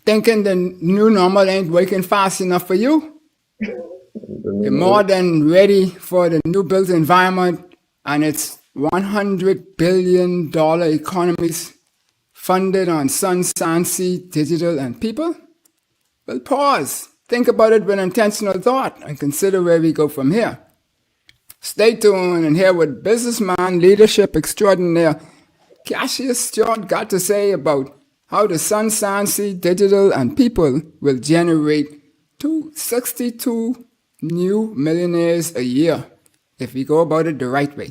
thinking the new normal ain't working fast enough for you? You're more than ready for the new built environment and its $100 billion economies funded on sun, sand, sea, digital, and people? Well, pause. Think about it with intentional thought and consider where we go from here. Stay tuned and hear what businessman, leadership extraordinaire Cassius Stuart got to say about how the sun, sand, sea, digital, and people will generate 262 new millionaires a year if we go about it the right way.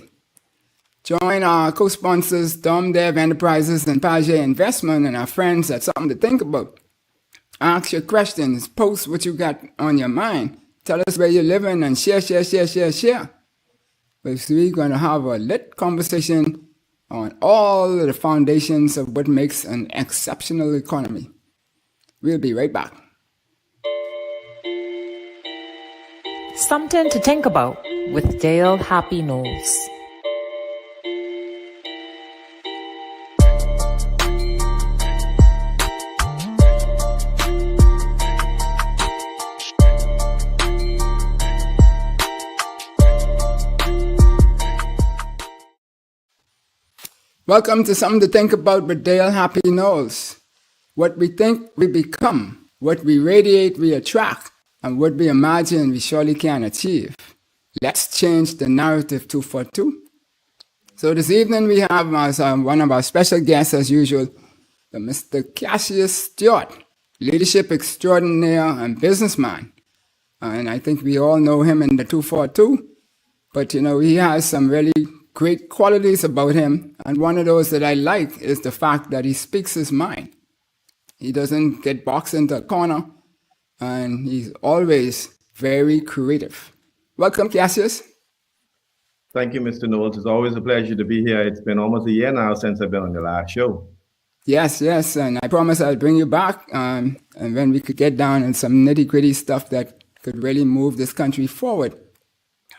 Join our co-sponsors, Dom Dev Enterprises and Page Investment, and our friends at Something to Think About. Ask your questions, post what you got on your mind, tell us where you're living, and share. We're going to have a lit conversation on all of the foundations of what makes an exceptional economy. We'll be right back. Something to Think About with Dale Happy Knowles. Welcome to Something to Think About with Dale Happy Knowles. What we think, we become. What we radiate, we attract. And what we imagine, we surely can achieve. Let's change the narrative 242. So this evening we have as one of our special guests, as usual, Mr. Cassius Stuart, leadership extraordinaire and businessman. And I think we all know him in the 242. But, he has some really great qualities about him, and one of those that I like is the fact that he speaks his mind. He doesn't get boxed into a corner, and he's always very creative. Welcome, Cassius. Thank you, Mr. Knowles. It's always a pleasure to be here. It's been almost a year now since I've been on the last show. Yes, and I promise I'll bring you back, and when we could get down in some nitty-gritty stuff that could really move this country forward.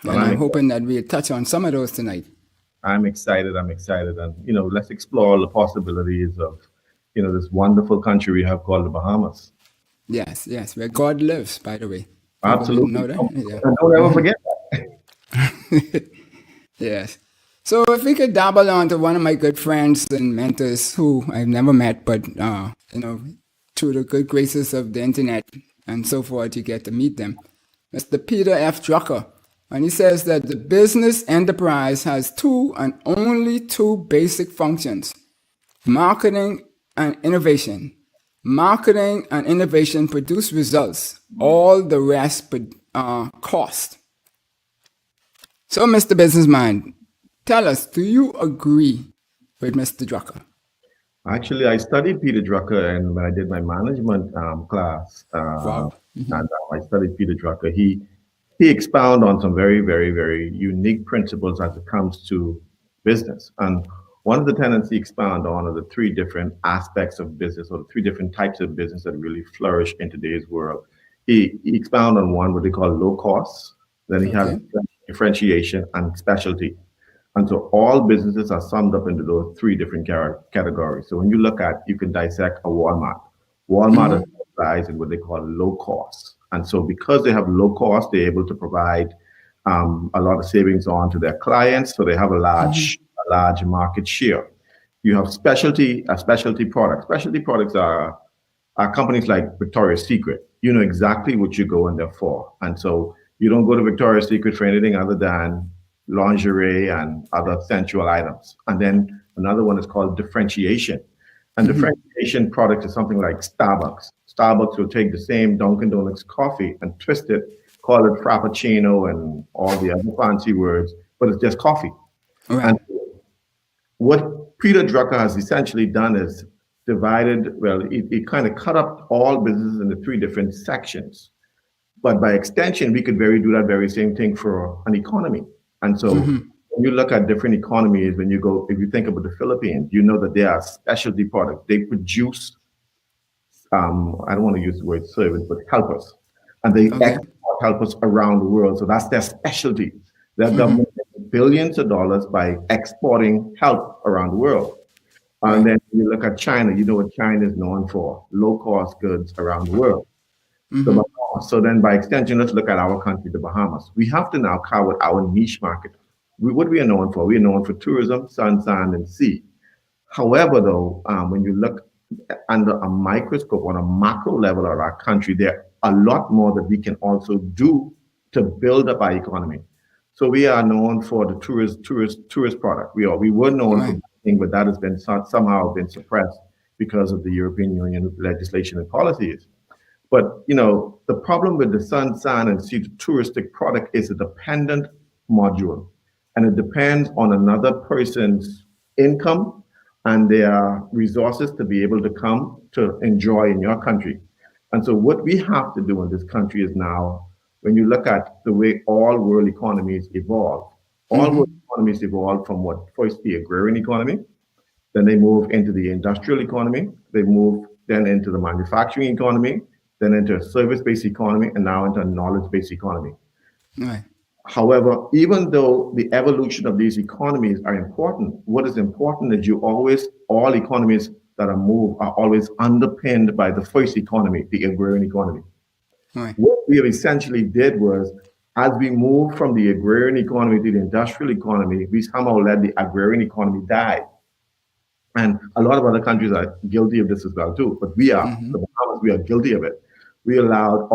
And I'm hoping that we'll touch on some of those tonight. I'm excited. And, let's explore the possibilities of, this wonderful country we have called the Bahamas. Yes, where God lives, by the way. Absolutely. Know that? Yeah. Don't ever forget that. Yes. So if we could dabble onto one of my good friends and mentors who I've never met, but, through the good graces of the internet and so forth, you get to meet them. Mr. Peter F. Drucker. And he says that the business enterprise has two and only two basic functions: marketing and innovation. Marketing and innovation produce results. All the rest cost. So, Mr. Businessman, tell us, do you agree with Mr. Drucker? Actually, I studied Peter Drucker, and when I did my management class, Wow. Mm-hmm. and I studied Peter Drucker, he expounded on some very, very, very unique principles as it comes to business. And one of the tenets he expounded on are the three different aspects of business, or the three different types of business that really flourish in today's world. He expounded on one, what they call low cost. Then he has differentiation and specialty. And so all businesses are summed up into those three different categories. So when you can dissect a Walmart. Walmart is in what they call low cost. And so because they have low cost, they're able to provide a lot of savings on to their clients. So they have a large market share. You have specialty products. Specialty products are companies like Victoria's Secret. You know exactly what you go in there for. And so you don't go to Victoria's Secret for anything other than lingerie and other sensual items. And then another one is called differentiation. And differentiation product is something like Starbucks. Starbucks will take the same Dunkin' Donuts coffee and twist it, call it Frappuccino and all the other fancy words, but it's just coffee. Right. And what Peter Drucker has essentially done is he kind of cut up all businesses into three different sections. But by extension, we could do that very same thing for an economy. And so when you look at different economies, if you think about the Philippines, you know that they are specialty products. They produce, I don't want to use the word service, but helpers. And they export helpers around the world. So that's their specialty. Their government makes billions of dollars by exporting help around the world. And then you look at China, you know what China is known for, low-cost goods around the world. The Bahamas. So then by extension, let's look at our country, the Bahamas. We have to now carve out our niche market. What we are known for, we are known for tourism, sun, sand, and sea. However, though, when you look under a microscope on a macro level of our country, there are a lot more that we can also do to build up our economy. So we are known for the tourist product. We were known for banking, but that has been somehow been suppressed because of the European Union legislation and policies. But the problem with the sun, sand, and sea touristic product is a dependent module, and it depends on another person's income and their resources to be able to come to enjoy in your country. And so what we have to do in this country is now, when you look at the way all world economies evolve, all world economies evolve from what? First, the agrarian economy, then they move into the industrial economy, they move then into the manufacturing economy, then into a service-based economy, and now into a knowledge-based economy. Right. However, even though the evolution of these economies are important, what is important is all economies that are moved are always underpinned by the first economy, the agrarian economy. Right. What we essentially did was, as we moved from the agrarian economy to the industrial economy, we somehow let the agrarian economy die. And a lot of other countries are guilty of this as well too, but the Bahamas, we are guilty of it. We allowed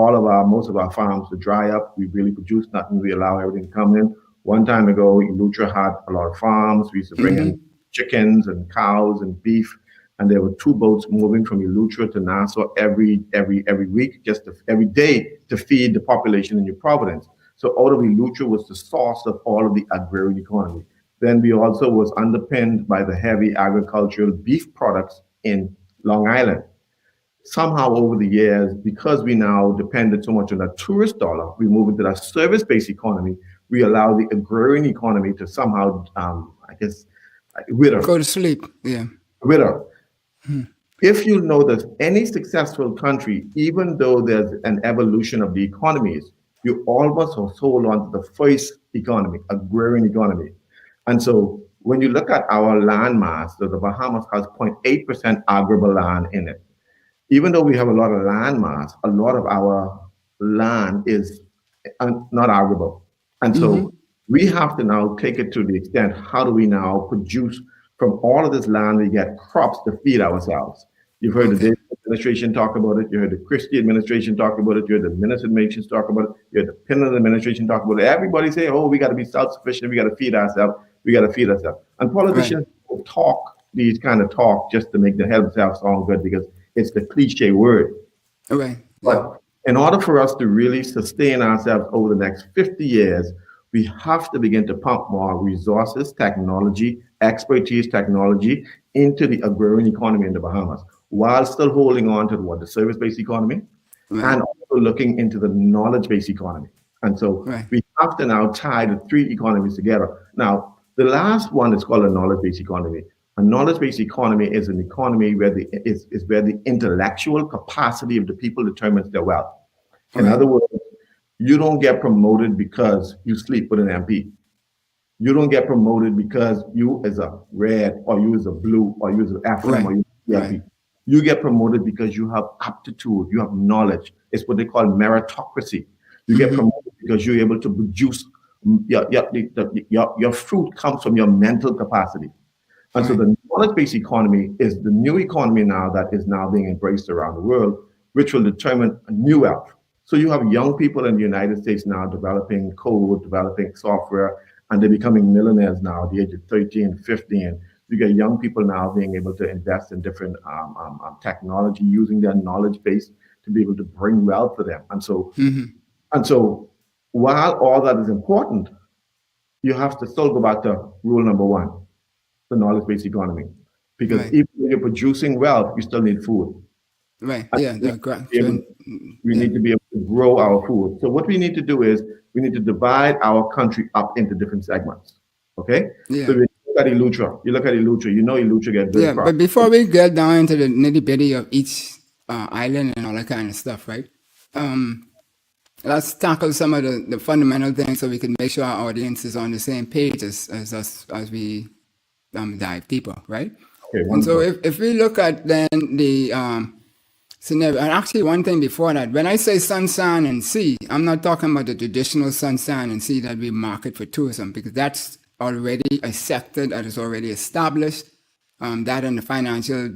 most of our farms to dry up. We really produced nothing. We allow everything to come in. One time ago, Eleuthera had a lot of farms. We used to bring in chickens and cows and beef, and there were 2 boats moving from Eleuthera to Nassau every week, every day, to feed the population in New Providence. So out of Eleuthera was the source of all of the agrarian economy. Then we also was underpinned by the heavy agricultural beef products in Long Island. Somehow over the years, because we now depended so much on that tourist dollar, we move into that service-based economy. We allow the agrarian economy to somehow, wither. Go to sleep. Yeah. Wither. If you know that any successful country, even though there's an evolution of the economies, you almost hold on to the first economy, agrarian economy. And so when you look at our land mass, the Bahamas has 0.8% arable land in it. Even though we have a lot of land mass, a lot of our land is not arable. And so we have to now take it to the extent, how do we now produce from all of this land, we get crops to feed ourselves. You've heard the Davis administration talk about it. You heard the Christie administration talk about it. You heard the Minister administration talk about it. You heard the Pinner administration talk about it. Everybody say, oh, we got to be self-sufficient. We got to feed ourselves. We got to feed ourselves. And politicians talk these kind of talk just to make themselves sound good, because it's the cliche word. Right. But in order for us to really sustain ourselves over the next 50 years, we have to begin to pump more resources, technology, expertise, technology into the agrarian economy in the Bahamas, while still holding on to the service-based economy, and also looking into the knowledge-based economy. And so we have to now tie the 3 economies together. Now, the last one is called a knowledge-based economy. A knowledge-based economy is an economy where where the intellectual capacity of the people determines their wealth. In other words, you don't get promoted because you sleep with an MP. You don't get promoted because you is a red, or you is a blue, or you is an FM, or you is a PLP. You get promoted because you have aptitude, you have knowledge. It's what they call meritocracy. You get promoted because you're able to produce, your fruit comes from your mental capacity. And so the knowledge-based economy is the new economy now that is now being embraced around the world, which will determine a new wealth. So you have young people in the United States now developing code, developing software, and they're becoming millionaires now at the age of 13, 15. You get young people now being able to invest in different technology, using their knowledge base to be able to bring wealth to them. And so while all that is important, you have to still go back to rule number 1, the knowledge-based economy. Because even when you're producing wealth, you still need food. Right. We need to be able to grow our food. So what we need to do is we need to divide our country up into different segments. Okay? Yeah. So you look at Eleuthera. You know Eleuthera gets very Yeah, but before we get down into the nitty-bitty of each island and all that kind of stuff, right? Let's tackle some of the fundamental things so we can make sure our audience is on the same page as we dive deeper, right? Okay, And so wonderful. if we look at then the scenario, and actually one thing before that, when I say sun, sand, and sea, I'm not talking about the traditional sun, sand, and sea that we market for tourism, because that's already a sector that is already established. That and the financial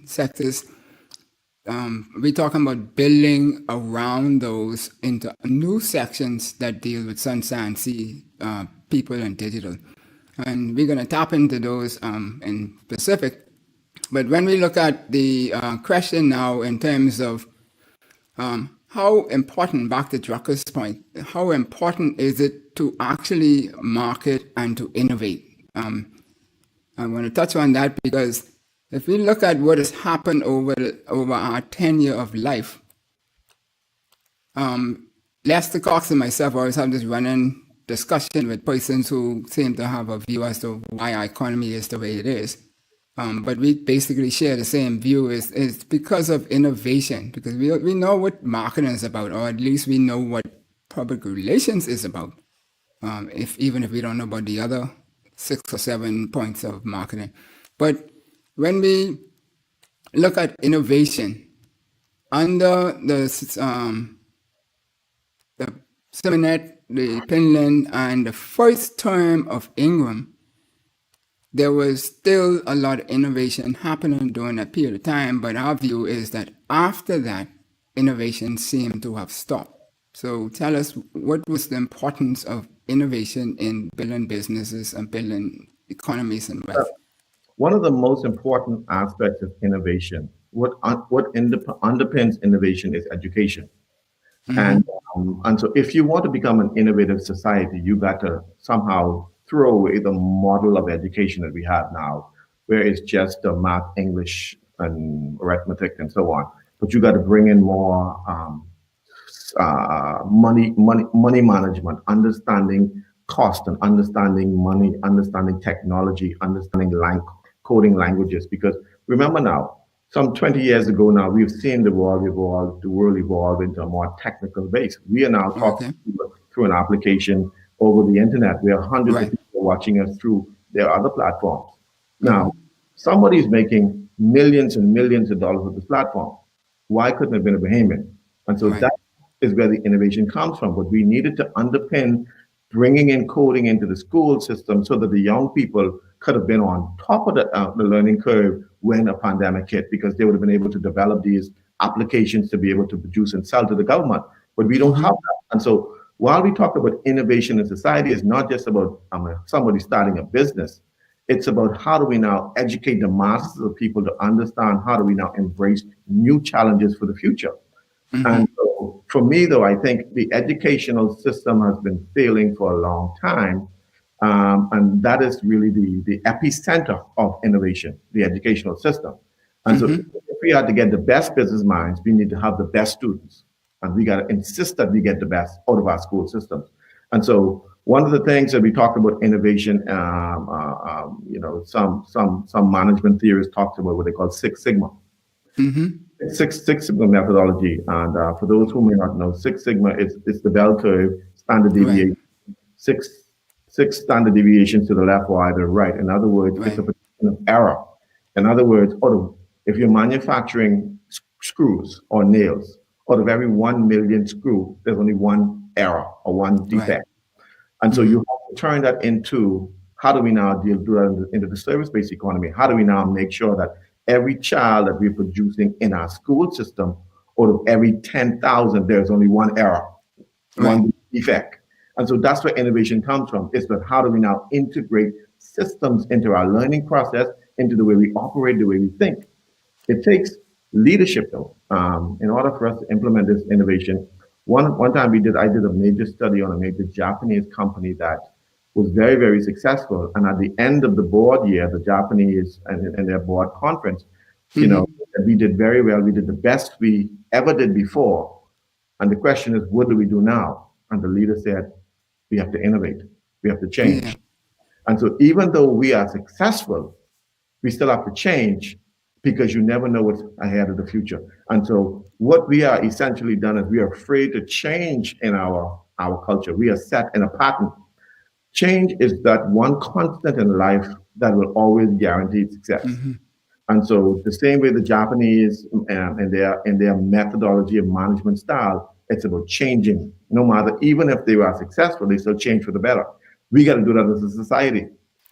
sectors. We're talking about building around those into new sections that deal with sun, sand, sea, people, and digital. And we're going to tap into those in specific. But when we look at the question now in terms of how important, back to Drucker's point, how important is it to actually market and to innovate? I want to touch on that because if we look at what has happened over our tenure of life, Lester Cox and myself always have this running discussion with persons who seem to have a view as to why our economy is the way it is. But we basically share the same view. Is because of innovation, because we know what marketing is about, or at least we know what public relations is about. Even if we don't know about the other 6 or 7 points of marketing. But when we look at innovation under the Simonet, the Pinland, and the first term of Ingram, there was still a lot of innovation happening during that period of time, but our view is that after that, innovation seemed to have stopped. So tell us, what was the importance of innovation in building businesses and building economies and wealth? One of the most important aspects of innovation, what underpins innovation is education. And so if you want to become an innovative society, you got to somehow throw away the model of education that we have now, where it's just math, English, and arithmetic, and so on. But you got to bring in more money management, understanding cost, and understanding money, understanding technology, understanding coding languages. Because remember now, some 20 years ago now, we've seen the world evolve into a more technical base. We are now talking through an application over the internet. We have hundreds of people watching us through their other platforms. Now, somebody's making millions and millions of dollars with this platform. Why couldn't it have been a Bahamian? And so that is where the innovation comes from. But we needed to underpin bringing in coding into the school system so that the young people could have been on top of the learning curve when a pandemic hit, because they would have been able to develop these applications to be able to produce and sell to the government. But we don't have that. And so while we talk about innovation in society, it's not just about somebody starting a business. It's about how do we now educate the masses of people to understand how do we now embrace new challenges for the future. And so for me, though, I think the educational system has been failing for a long time. And that is really the epicenter of innovation, the educational system. And so if we are to get the best business minds, we need to have the best students. And we got to insist that we get the best out of our school systems. And so one of the things that we talk about innovation, some management theorists talked about what they call Six Sigma. Six Sigma methodology. And for those who may not know, Six Sigma is the bell curve, standard deviation, six standard deviations to the left or either right. In other words, it's a prediction of error. In other words, if you're manufacturing screws or nails, out of every 1 million screw, there's only one error or one defect. And so you have to turn that into, how do we now do that into the service-based economy? How do we now make sure that every child that we're producing in our school system, out of every 10,000, there's only one error, one defect. And so that's where innovation comes from. It's about how do we now integrate systems into our learning process, into the way we operate, the way we think. It takes leadership, though, in order for us to implement this innovation. One time I did a major study on a major Japanese company that was very, very successful. And at the end of the board year, the Japanese and their board conference, we did very well. We did the best we ever did before. And the question is, what do we do now? And the leader said, we have to innovate. We have to change. And so even though we are successful, we still have to change, because you never know what's ahead of the future. And so what we are essentially done is we are afraid to change in our culture. We are set in a pattern. Change is that one constant in life that will always guarantee success. And so the same way the Japanese in their methodology of management style, it's about changing. No matter, even if they were successful, they still change for the better. We got to do that as a society.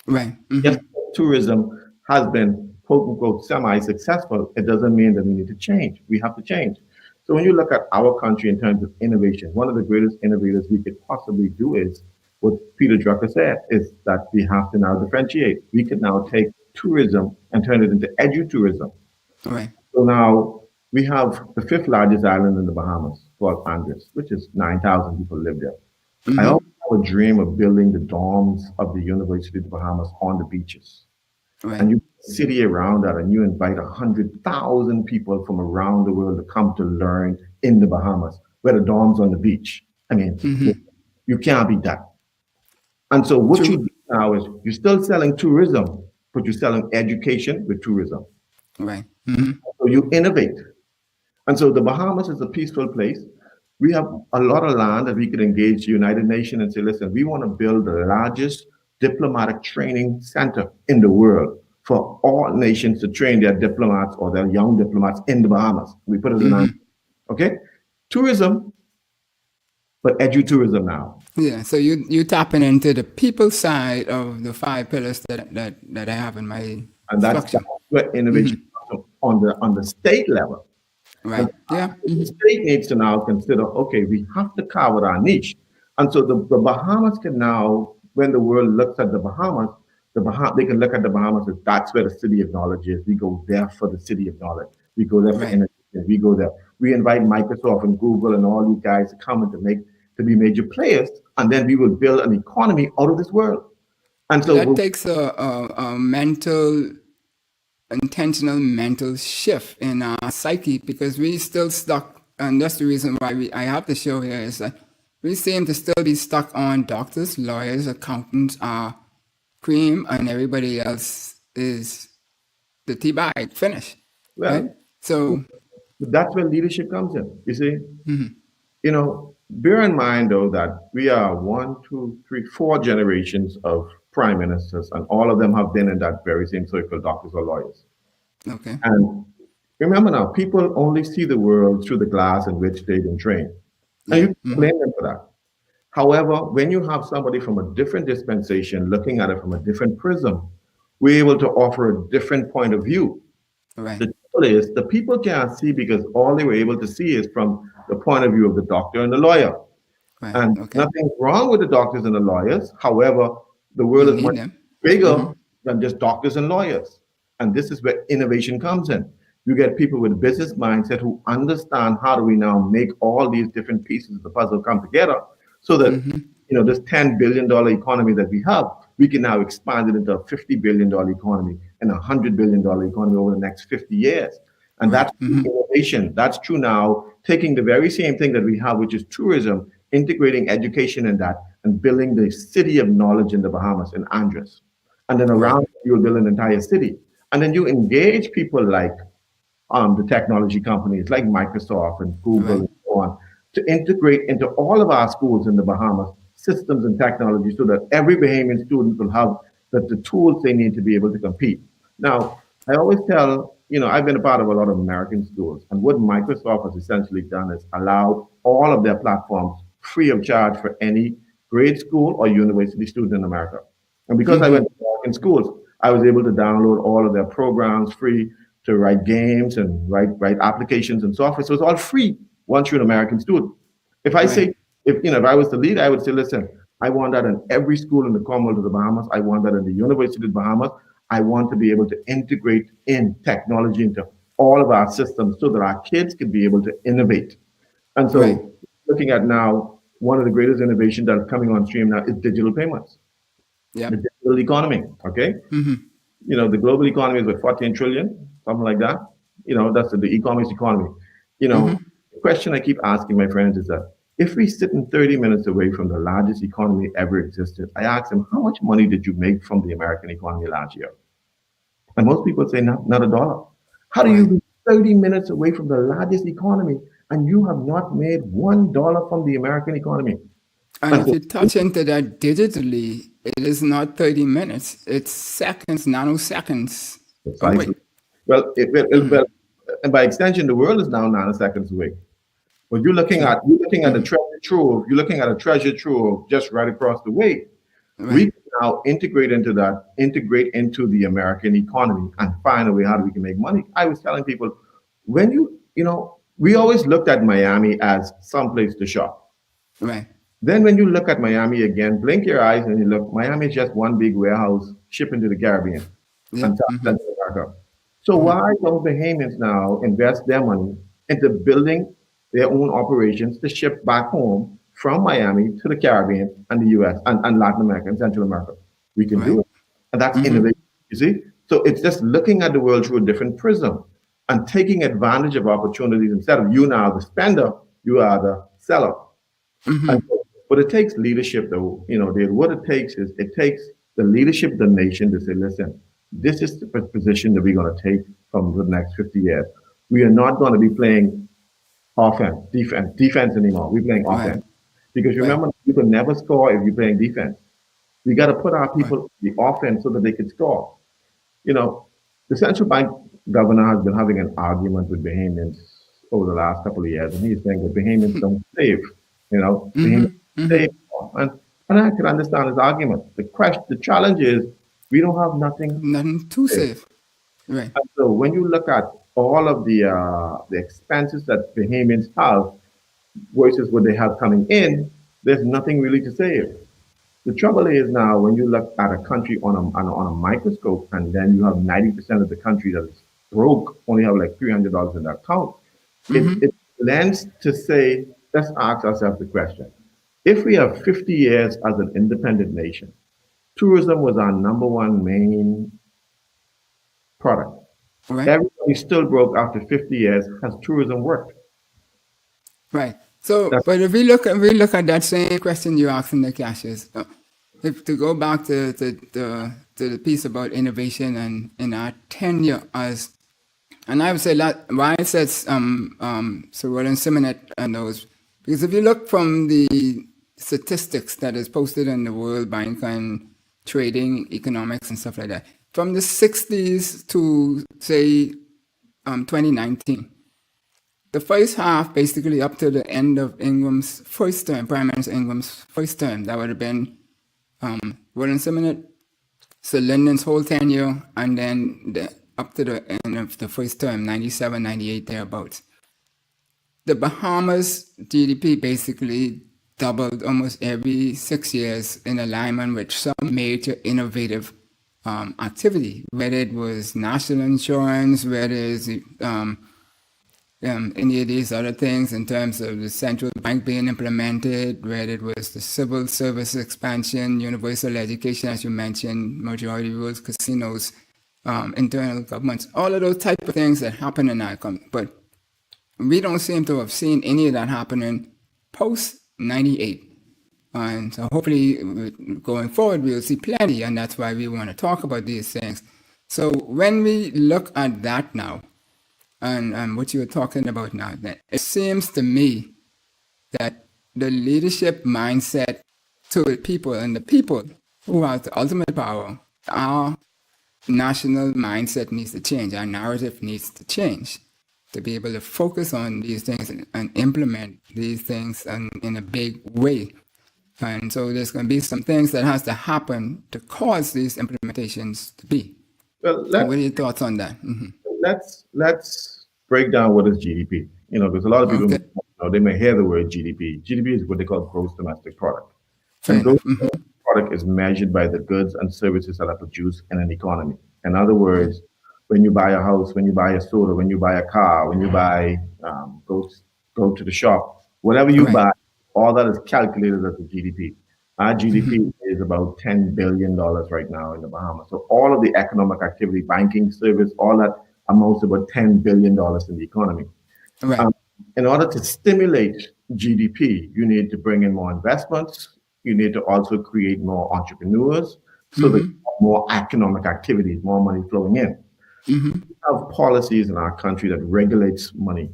Right. Yes, tourism has been quote unquote semi-successful. It doesn't mean that we need to change. We have to change. So when you look at our country in terms of innovation, one of the greatest innovators we could possibly do is what Peter Drucker said, is that we have to now differentiate. We can now take tourism and turn it into edutourism. Right. So now we have the fifth largest island in the Bahamas called Andres, which is 9,000 people live there. I always have a dream of building the dorms of the University of the Bahamas on the beaches. Right. And you city around that, and you invite 100,000 people from around the world to come to learn in the Bahamas, where the dorms on the beach. I mean, you can't beat that. And so what you do now is you're still selling tourism, but you're selling education with tourism. Right. So you innovate. And so the Bahamas is a peaceful place. We have a lot of land that we could engage the United Nations and say, listen, we want to build the largest diplomatic training center in the world for all nations to train their diplomats or their young diplomats in the Bahamas. We put it in, okay? Tourism, but edutourism now. Yeah, so you tapping into the people side of the 5 pillars that I have in my And that's where innovation comes on the state level. Right. Yeah. The state needs to now consider, okay, we have to carve out our niche. And so the Bahamas can now, when the world looks at the Bahamas, they can look at the Bahamas as that's where the city of knowledge is. We go there for the city of knowledge. We go there for innovation. We go there. We invite Microsoft and Google and all you guys to come and to be major players, and then we will build an economy out of this world. And so that takes a intentional mental shift in our psyche, because we still stuck, and that's the reason why I have the show here, is that we seem to still be stuck on doctors, lawyers, accountants, cream, and everybody else is the tea bag finish. Well, right? So that's where leadership comes in. You see, you know, bear in mind though that we are 1, 2, 3, 4 generations of prime ministers, and all of them have been in that very same circle, doctors or lawyers. Okay. And remember now, people only see the world through the glass in which they've been trained. And you can blame them for that. However, when you have somebody from a different dispensation looking at it from a different prism, we're able to offer a different point of view. Right. The trouble is, the people can't see because all they were able to see is from the point of view of the doctor and the lawyer. Right. And nothing's wrong with the doctors and the lawyers. However, the world is much bigger than just doctors and lawyers. And this is where innovation comes in. You get people with business mindset who understand how do we now make all these different pieces of the puzzle come together so that, you know, this $10 billion economy that we have, we can now expand it into a $50 billion economy and a $100 billion economy over the next 50 years. And that's innovation. That's true now, taking the very same thing that we have, which is tourism, integrating education in that, and building the city of knowledge in the Bahamas, in Andres. And then around you will build an entire city. And then you engage people like the technology companies like Microsoft and Google and so on, to integrate into all of our schools in the Bahamas systems and technology so that every Bahamian student will have the tools they need to be able to compete. Now, I always tell, you know, I've been a part of a lot of American schools, and what Microsoft has essentially done is allowed all of their platforms free of charge for any grade school or university student in America. And because I went to American schools, I was able to download all of their programs free to write games and write applications and software. So it's all free once you're an American student. If I say, if I was the lead, I would say, listen, I want that in every school in the Commonwealth of the Bahamas. I want that in the University of the Bahamas. I want to be able to integrate in technology into all of our systems so that our kids can be able to innovate. And so looking at now, one of the greatest innovations that's coming on stream now is digital payments. The digital economy, okay? You know, the global economy is 14 trillion, something like that. You know, that's the e-commerce economy. You know, the question I keep asking my friends is that if we sit in 30 minutes away from the largest economy ever existed, I ask them, how much money did you make from the American economy last year? And most people say not a dollar. How do you be 30 minutes away from the largest economy and you have not made $1 from the American economy? And if you touch into that digitally, it is not 30 minutes. It's seconds, nanoseconds away. Precisely. Well, and by extension, the world is now nanoseconds away. But you're looking at the treasure trove. You're looking at a treasure trove just right across the way. We Right, can now integrate into the American economy and find a way how we can make money. I was telling people, when we always looked at Miami as someplace to shop. right. Then when you look at Miami again, blink your eyes and you look, Miami is just one big warehouse shipping to the Caribbean Yeah. and Central America. So why don't Bahamians now invest their money into building their own operations to ship back home from Miami to the Caribbean and the US and Latin America and Central America? We can do Right. it. And that's innovation, you see? So it's just looking at the world through a different prism and taking advantage of opportunities instead of you now the spender, you are the seller. But it takes leadership, though. What it takes is it takes the leadership of the nation to say, listen, this is the position that we're going to take from the next 50 years. We are not going to be playing defense anymore. We're playing offense. Right. Because remember, you can never score if you're playing defense. We got to put our people in the offense so that they can score. The central bank governor has been having an argument with Bahamians over the last couple of years, and he's saying that Bahamians don't save. Bahamians save. And I can understand his argument. The challenge is we don't have nothing. Nothing too safe. Right. And so when you look at all of the expenses that Bahamians have versus what they have coming in, there's nothing really to save. The trouble is now when you look at a country on a microscope, and then you have 90% of the country that is broke, only have like $300 in their account. It lends to say, let's ask ourselves the question: if we have 50 years as an independent nation, tourism was our number one main product. Right. Everybody still broke after 50 years. Has tourism worked? Right. So, but if we look at that same question you asked in the Cassius, if to go back to the piece about innovation and in our tenure as, and I would say that why I said Sir Roland Simonet and those, because if you look from the statistics that is posted in the World Bank and trading economics and stuff like that, from the 60s to say 2019. The first half, basically up to the end of Ingram's first term, Prime Minister Ingram's first term, that would have been Roland Simonet, Sir Lyndon's whole tenure, and then up to the end of the first term, 97, 98, thereabouts. The Bahamas GDP basically doubled almost every 6 years in alignment with some major innovative activity, whether it was national insurance, whether it's any of these other things in terms of the central bank being implemented, whether it was the civil service expansion, universal education, as you mentioned, majority rules, casinos, internal governments, all of those type of things that happen in our country. But we don't seem to have seen any of that happening post 98. And so hopefully going forward, we'll see plenty, and that's why we want to talk about these things. So when we look at that now, and what you were talking about now, that it seems to me that the leadership mindset to the people and the people who have the ultimate power, our national mindset needs to change. Our narrative needs to change to be able to focus on these things and implement these things in a big way. And so there's going to be some things that has to happen to cause these implementations to be. Well, what are your thoughts on that? let's break down what is GDP. Because a lot of people, they may hear the word GDP. GDP is what they call gross domestic product. And gross domestic product is measured by the goods and services that are produced in an economy. In other words, when you buy a house, when you buy a soda, when you buy a car, when you buy, go to the shop, whatever you buy, all that is calculated as a GDP. Our GDP is about $10 billion right now in the Bahamas. So all of the economic activity, banking, service, all that amounts to about $10 billion in the economy. Right. In order to stimulate GDP, you need to bring in more investments. You need to also create more entrepreneurs so that more economic activities, more money flowing in. We have policies in our country that regulates money.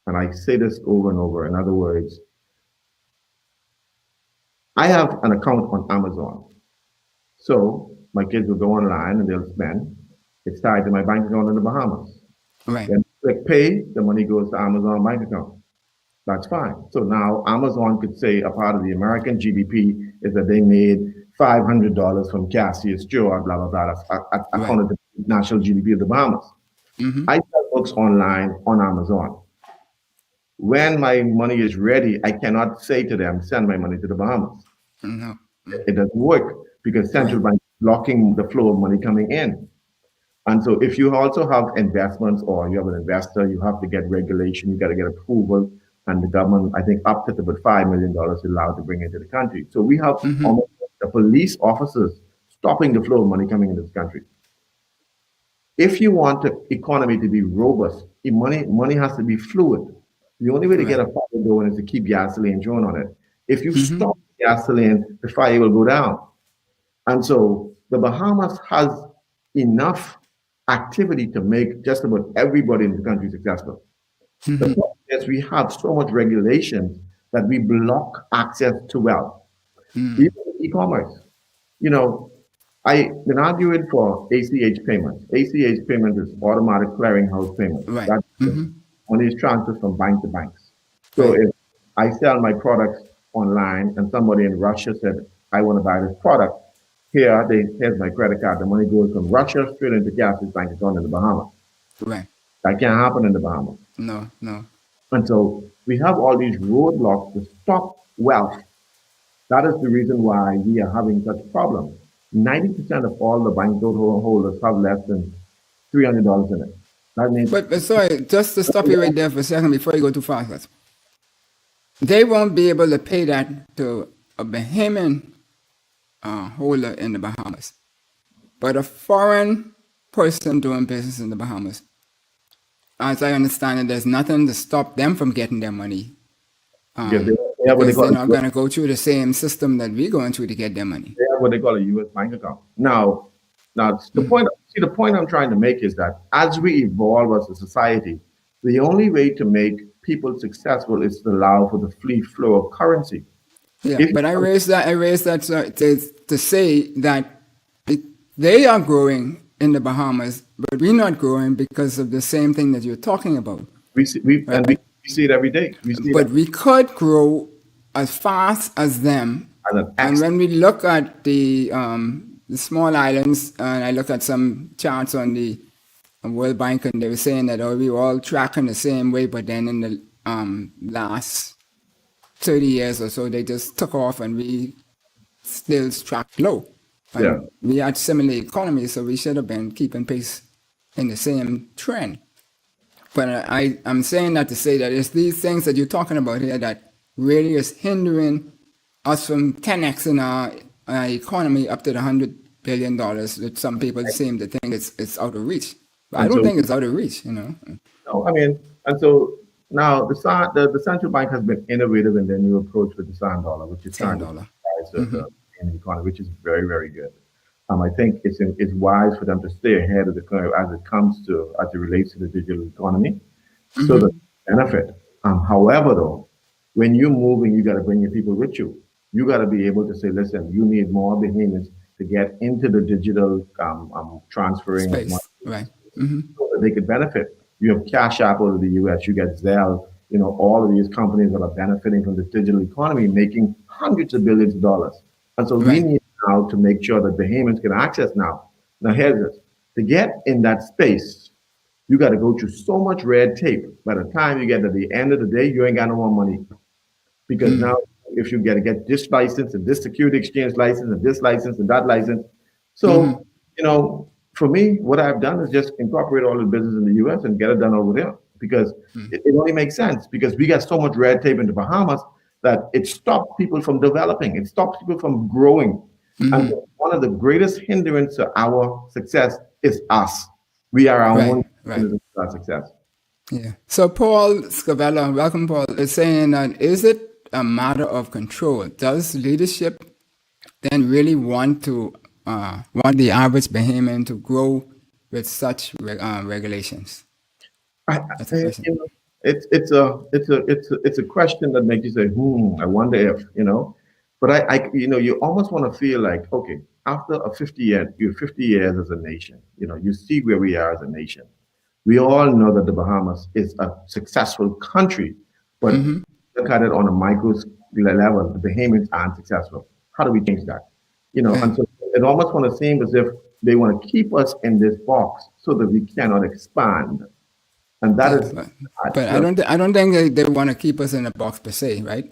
And I say this over and over. In other words, I have an account on Amazon. So my kids will go online and they'll spend. It's tied to my bank account in the Bahamas. Right. Then click pay, the money goes to Amazon bank account. That's fine. So now Amazon could say a part of the American GDP is that they made $500 from Cassius Stuart, blah, blah, blah. That's Right. according to the national GDP of the Bahamas. I sell books online on Amazon. When my money is ready, I cannot say to them, send my money to the Bahamas. No. It doesn't work because central Right. bank is blocking the flow of money coming in. And so if you also have investments or you have an investor, you have to get regulation, you got to get approval. And the government, I think, up to about $5 million allowed to bring into the country. So we have almost the police officers stopping the flow of money coming into this country. If you want the economy to be robust, money has to be fluid. The only way to get Right. a fire going is to keep gasoline thrown on it. If you stop gasoline, the fire will go down. And so the Bahamas has enough activity to make just about everybody in the country successful. The problem is we have so much regulation that we block access to wealth. Even e-commerce. You know, I've been arguing for ACH payments. ACH payment is automatic clearinghouse payment. Right. That's money is transferred from bank to banks. So Right. if I sell my products online and somebody in Russia said, I want to buy this product, here's my credit card. The money goes from Russia straight into Cassius bank account in the Bahamas. Right. That can't happen in the Bahamas. No. No. And so we have all these roadblocks to stop wealth. That is the reason why we are having such problems. 90% of all the bank account holders have less than $300 in it. That means But sorry, just to stop you right there for a second before you go too fast. They won't be able to pay that to a Bahamian holder in the Bahamas. But a foreign person doing business in the Bahamas, as I understand it, there's nothing to stop them from getting their money. because they have what they Because call they're not going to go through the same system that we're going through to get their money. they have what they call a U.S. bank account. Now the point I'm trying to make is that as we evolve as a society, the only way to make people successful is to allow for the free flow of currency. Yeah, If but I raised that to say that they are growing in the Bahamas, but we're not growing because of the same thing that you're talking about. we see, we see it every day. We see But it we could grow as fast as them. as an And excellent. when we look at the small islands, and I look at some charts on the World Bank, and they were saying that we were all tracking the same way, but then in the last 30 years or so, they just took off and we still tracked low. And Yeah. we had similar economies, so we should have been keeping pace in the same trend. But I'm saying that to say that it's these things that you're talking about here that really is hindering us from 10x our economy up to the $100 billion, which some people seem to think it's out of reach. But I And don't so- think it's out of reach, you know. No, I mean, and so now the central bank has been innovative in their new approach with the sand dollar, which is trying to $10. stabilize the economy, which is very, very good. I think it's wise for them to stay ahead of the curve as it relates to the digital economy, so that benefit. However, though, when you're moving, you got to bring your people with you. You got to be able to say, listen, you need more Bahamians to get into the digital transferring of money Space, right. so that they could benefit. You have Cash App out of the US, you get Zelle, all of these companies that are benefiting from the digital economy, making hundreds of billions of dollars. And so we Right. need now to make sure that Bahamians can access now. Now here's this. To get in that space, you got to go through so much red tape. By the time you get to the end of the day, you ain't got no more money. Because now if you got to get this license and this security exchange license and this license and that license. So, for me, what I've done is just incorporate all the business in the US and get it done over there because it only makes sense because we got so much red tape in the Bahamas that it stops people from developing. It stops people from growing. And one of the greatest hindrance to our success is us. We are our own hindrance to our success. Yeah. So Paul Scavella, welcome Paul, is saying that is it a matter of control? Does leadership then really want the average Bahamian to grow with such regulations? That's a question. It's a question that makes you say, I wonder if, But you almost want to feel like, okay, after a 50 year, you're 50 years as a nation, you see where we are as a nation. We all know that the Bahamas is a successful country, but look at it on a micro level, the Bahamians aren't successful. How do we change that? Right. And so it almost want to seem as if they want to keep us in this box so that we cannot expand. And that Yeah, is, but I don't think they want to keep us in a box per se, right?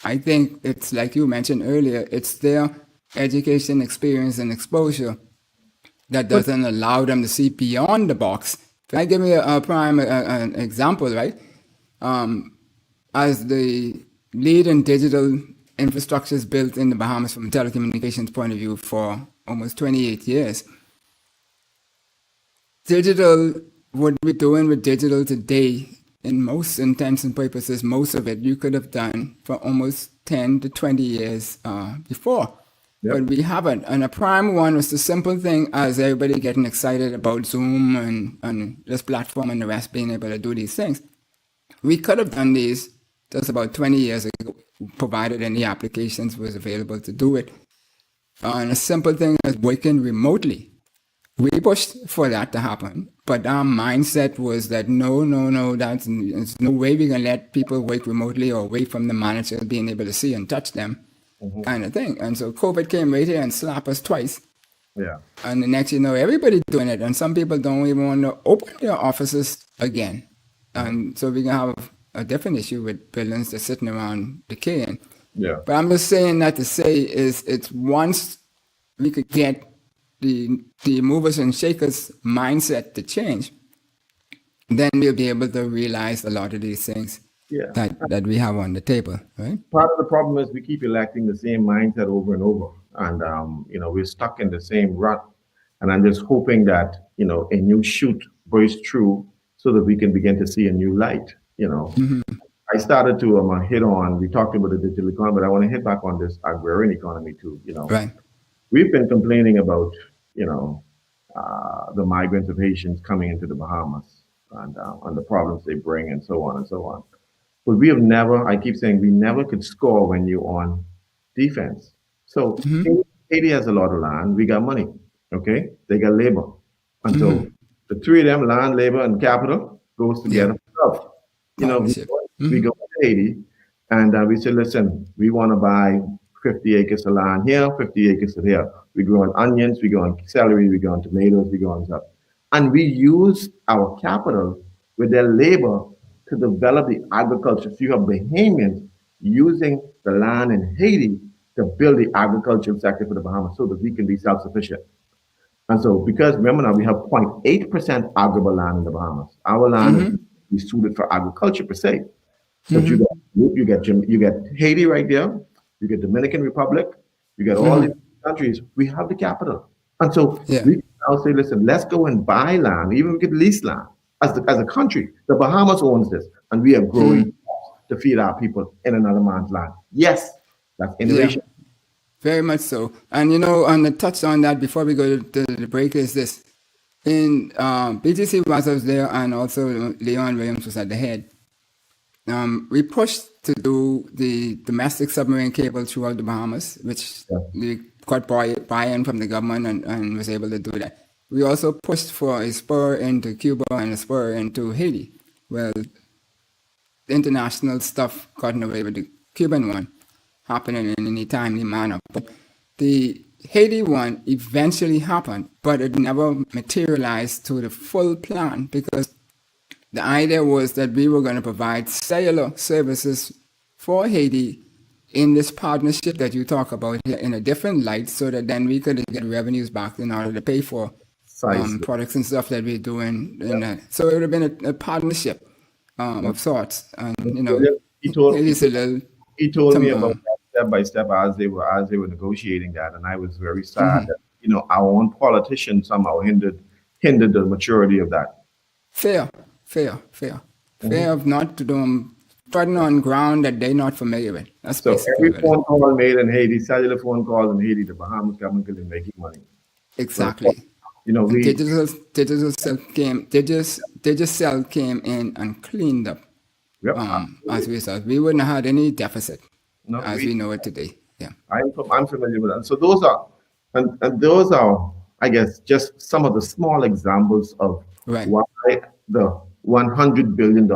I think it's like you mentioned earlier. It's their education, experience, and exposure that doesn't allow them to see beyond the box. Can I give me a prime an example, right? As the lead in digital infrastructures built in the Bahamas from a telecommunications point of view for almost 28 years, digital, what we're doing with digital today, in most intents and purposes, most of it you could have done for almost 10 to 20 years before. Yep. But we haven't. And a prime one was the simple thing as everybody getting excited about Zoom and this platform and the rest being able to do these things. We could have done these just about 20 years ago, provided any applications was available to do it. And a simple thing as working remotely. We pushed for that to happen, but our mindset was that no, there's no way we can let people work remotely or away from the manager being able to see and touch them, kind of thing. And so COVID came right here and slapped us twice. yeah. And the next, everybody's doing it, and some people don't even want to open their offices again. And so we can have a different issue with buildings that's sitting around decaying. Yeah. But I'm just saying that to say is it's once we could get the movers and shakers mindset to change, then we'll be able to realize a lot of these things Yeah. that we have on the table, right? Part of the problem is we keep electing the same mindset over and over. And, we're stuck in the same rut. And I'm just hoping that, a new shoot bursts through so that we can begin to see a new light, I started to hit on, we talked about the digital economy, but I want to hit back on this agrarian economy too, Right. We've been complaining about, the migrants of Haitians coming into the Bahamas and the problems they bring and so on and so on. But we have never, I keep saying, we never could score when you're on defense. So Haiti has a lot of land. We got money, okay? They got labor. And so the three of them, land, labor, and capital, goes together. Partnership. We go to Haiti and we say, listen, we want to buy 50 acres of land here, 50 acres of here. We grow on onions, we go on celery, we go on tomatoes, we go on stuff. And we use our capital with their labor to develop the agriculture. So you have Bahamians using the land in Haiti to build the agricultural sector for the Bahamas so that we can be self-sufficient. And so, because remember now, we have 0.8% arable land in the Bahamas. Our land is suited for agriculture per se. But you get Haiti right there, you get Dominican Republic, you get all these countries. We have the capital, and so we can now say, listen, let's go and buy land, even we could lease land as a country. The Bahamas owns this, and we are growing to feed our people in another man's land. Yes, that's innovation. Yeah, very much so. And on the touch on that before we go to the break is this: in BGC was there, and also Leon Williams was at the head. We pushed to do the domestic submarine cable throughout the Bahamas, which we got buy-in from the government and was able to do that. We also pushed for a spur into Cuba and a spur into Haiti. Well, international stuff gotten away with the Cuban one happening in any timely manner. But the Haiti one eventually happened, but it never materialized to the full plan because the idea was that we were going to provide cellular services for Haiti in this partnership that you talk about here in a different light so that then we could get revenues back in order to pay for products and stuff that we're doing. So it would have been a partnership of sorts. And, he told me about that step by step as they were negotiating that. And I was very sad that, our own politicians somehow hindered the maturity of that. Fair of not to do treading on ground that they're not familiar with. That's so every phone call made in Haiti, cellular phone calls in Haiti, the Bahamas government could be making money. Exactly. So, Digicel came in and cleaned up. As we saw, we wouldn't have had any deficit as we know it today. Yeah. I'm familiar with that. So those are, and those are, I guess, just some of the small examples of Right. why the $100 billion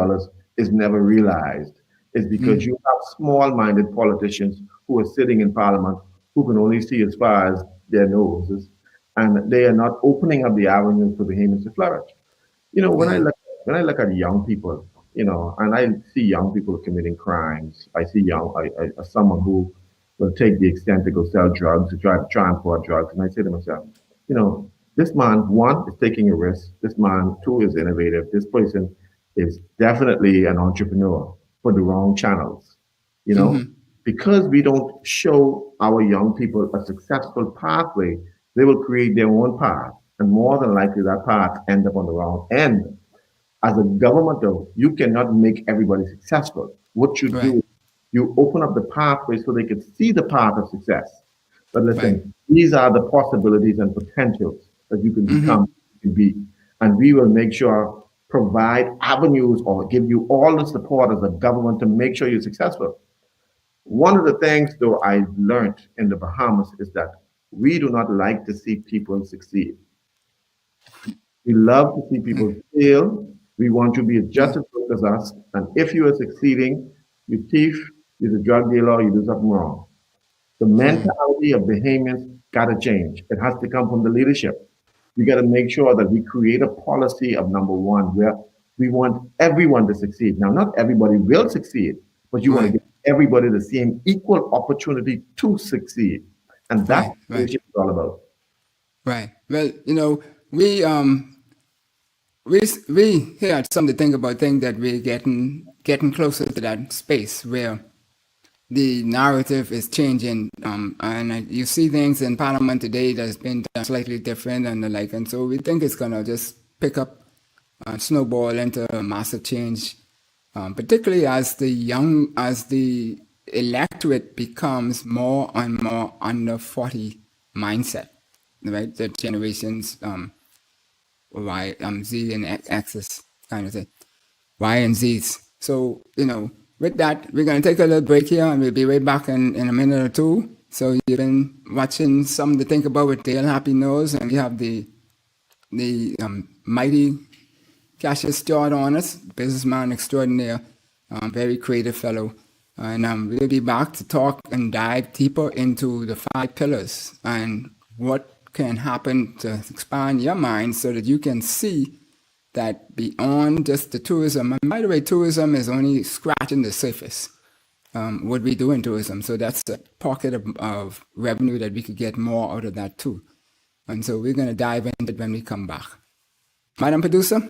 is never realized. Is because you have small-minded politicians who are sitting in parliament who can only see as far as their noses, and they are not opening up the avenues for Bahamians to flourish. When I look at young people, and I see young people committing crimes. I see someone who will take the extent to go sell drugs, to try to transport drugs, and I say to myself, this man, one, is taking a risk. This man, two, is innovative. This person is definitely an entrepreneur for the wrong channels. Because we don't show our young people a successful pathway, they will create their own path, and more than likely that path end up on the wrong end. As a government, though, you cannot make everybody successful. What you Right. do, you open up the pathway so they can see the path of success. But listen, Right. these are the possibilities and potentials that you can become, you can be. And we will make sure, provide avenues or give you all the support as a government to make sure you're successful. One of the things, though, I learned in the Bahamas is that we do not like to see people succeed. We love to see people fail. We want you to be just as good as us. And if you are succeeding, you thief, you're a drug dealer, you do something wrong. The mentality of Bahamians got to change. It has to come from the leadership. We got to make sure that we create a policy of number one, where we want everyone to succeed. Now, not everybody will succeed, but you want to Right. give everybody the same equal opportunity to succeed. And that's Right. what Right. leadership is all about. Right. Well, we here at Something to Think About think that we're getting closer to that space where the narrative is changing, and you see things in Parliament today that's been done slightly different and the like, and so we think it's gonna just pick up, snowball into a massive change, particularly as the electorate becomes more and more under 40 mindset, right? The generations Y, Z and X's kind of thing, Y and Z's. So with that, we're gonna take a little break here, and we'll be right back in a minute or two. So you've been watching Something to Think About with Dale Happy Knows, and we have the mighty Cassius Stuart on us, businessman extraordinaire, very creative fellow. And we'll be back to talk and dive deeper into the 5 pillars and what can happen to expand your mind so that you can see that beyond just the tourism, and by the way, tourism is only scratching the surface, what we do in tourism. So that's a pocket of revenue that we could get more out of that too. And so we're going to dive into it when we come back. Madam Producer?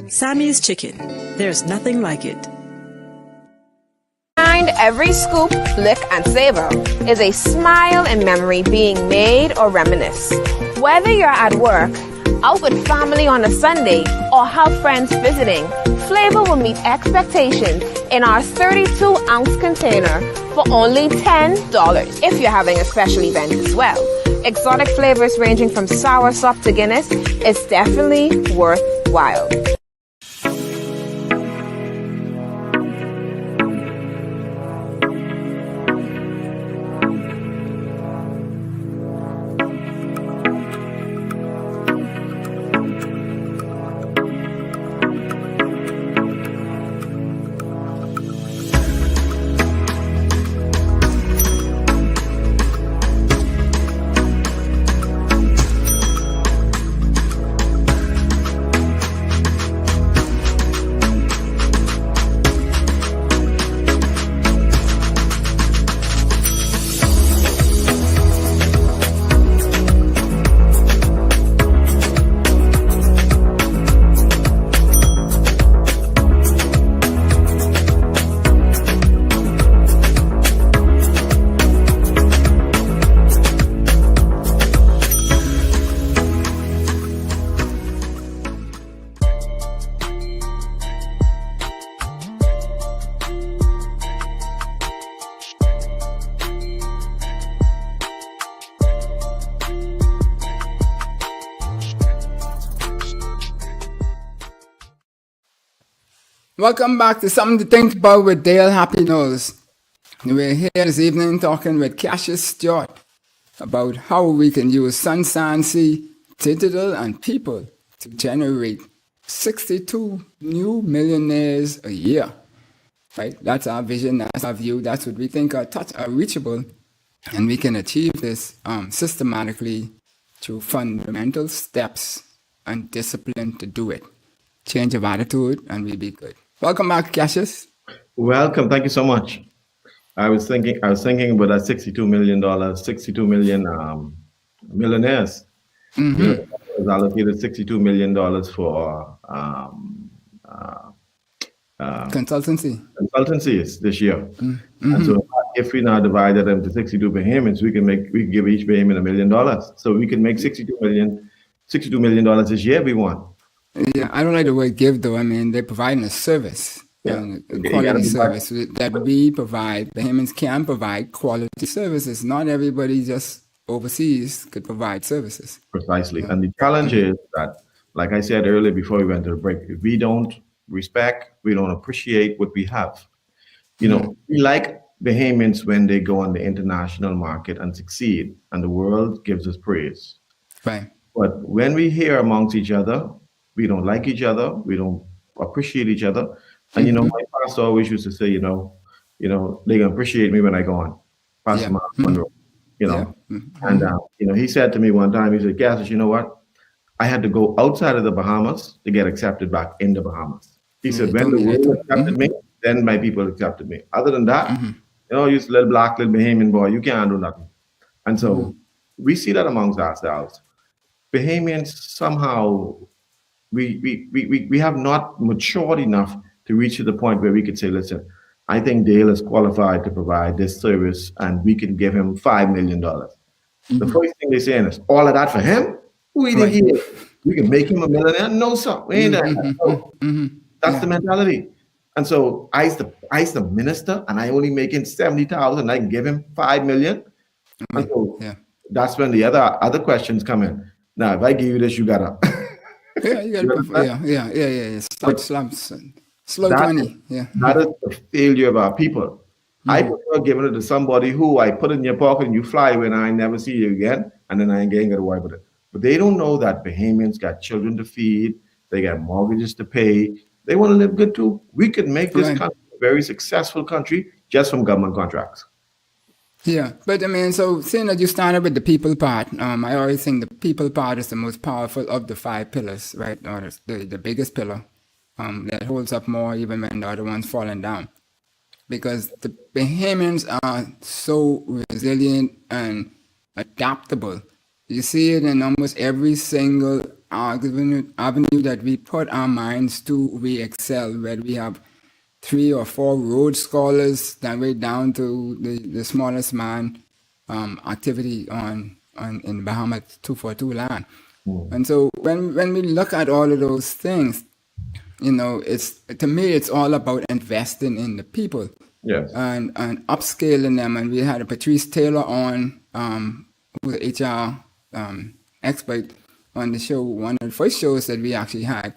Sammy's Chicken. There's nothing like it. Behind every scoop, flick, and savor is a smile and memory being made or reminisced. Whether you're at work, out with family on a Sunday, or have friends visiting, flavor will meet expectations in our 32-ounce container for only $10 if you're having a special event as well. Exotic flavors ranging from soursop to Guinness is definitely worthwhile. Welcome back to Something to Think About with Dale Happy Knows. We're here this evening talking with Cassius Stuart about how we can use Sun Sea, digital and people to generate 62 new millionaires a year. Right? That's our vision, that's our view, that's what we think are reachable. And we can achieve this systematically through fundamental steps and discipline to do it. Change of attitude and we'll be good. Welcome back, Cassius. Welcome. Thank you so much. I was thinking about that $62 million, 62 million millionaires. Mm-hmm. Allocated $62 million for consultancies this year. Mm-hmm. And so if we now divided them to 62 Bahamians, we can give each Bahamian $1 million. So we can make $62 million this year if we want. Yeah, I don't like the word give though. I mean, they're providing a service, a quality service that we provide. Bahamians can provide quality services. Not everybody just overseas could provide services. Precisely. Yeah. And the challenge is that, like I said earlier before we went to the break, if we don't respect, we don't appreciate what we have. You know, we like Bahamians when they go on the international market and succeed, and the world gives us praise. Right. But when we hear amongst each other, we don't like each other. We don't appreciate each other. And, you know, my pastor always used to say, you know, they're going to appreciate me when I go on. Pastor Mark Monroe, you know. Yeah. And, you know, he said to me one time, he said, Cassius, you know what? I had to go outside of the Bahamas to get accepted back in the Bahamas. He said, when the world accepted me, then my people accepted me. Other than that, you know, you're just a little black, little Bahamian boy. You can't do nothing. And so we see that amongst ourselves. Bahamians somehow... We have not matured enough to reach to the point where we could say, listen, I think Dale is qualified to provide this service and we can give him $5 million. The first thing they say is, all of that for him? We can make him a millionaire? No, sir. We ain't that. That's the mentality. And so I used to minister and I only making $70,000 and I can give him $5 million. And so that's when the other questions come in. Now, if I give you this, you gotta... Start slumps, slow money. Yeah, that is the failure of our people. I prefer giving it to somebody who I put in your pocket and you fly when I never see you again, and then I ain't getting to worry with it. But they don't know that Bahamians got children to feed, they got mortgages to pay. They want to live good too. We could make this country a very successful country just from government contracts. Yeah, but I mean, so seeing that you started with the people part, I always think the people part is the most powerful of the 5 pillars, right? Or the biggest pillar that holds up more even when the other one's falling down. Because the Bahamians are so resilient and adaptable. You see it in almost every single avenue that we put our minds to, we excel, whether we have 3 or 4 Rhodes Scholars, that way down to the smallest man activity in the Bahamas 242 land. And so when we look at all of those things, you know, to me it's all about investing in the people. Yes. And upscaling them. And we had a Patrice Taylor on, who's an HR expert on the show, one of the first shows that we actually had.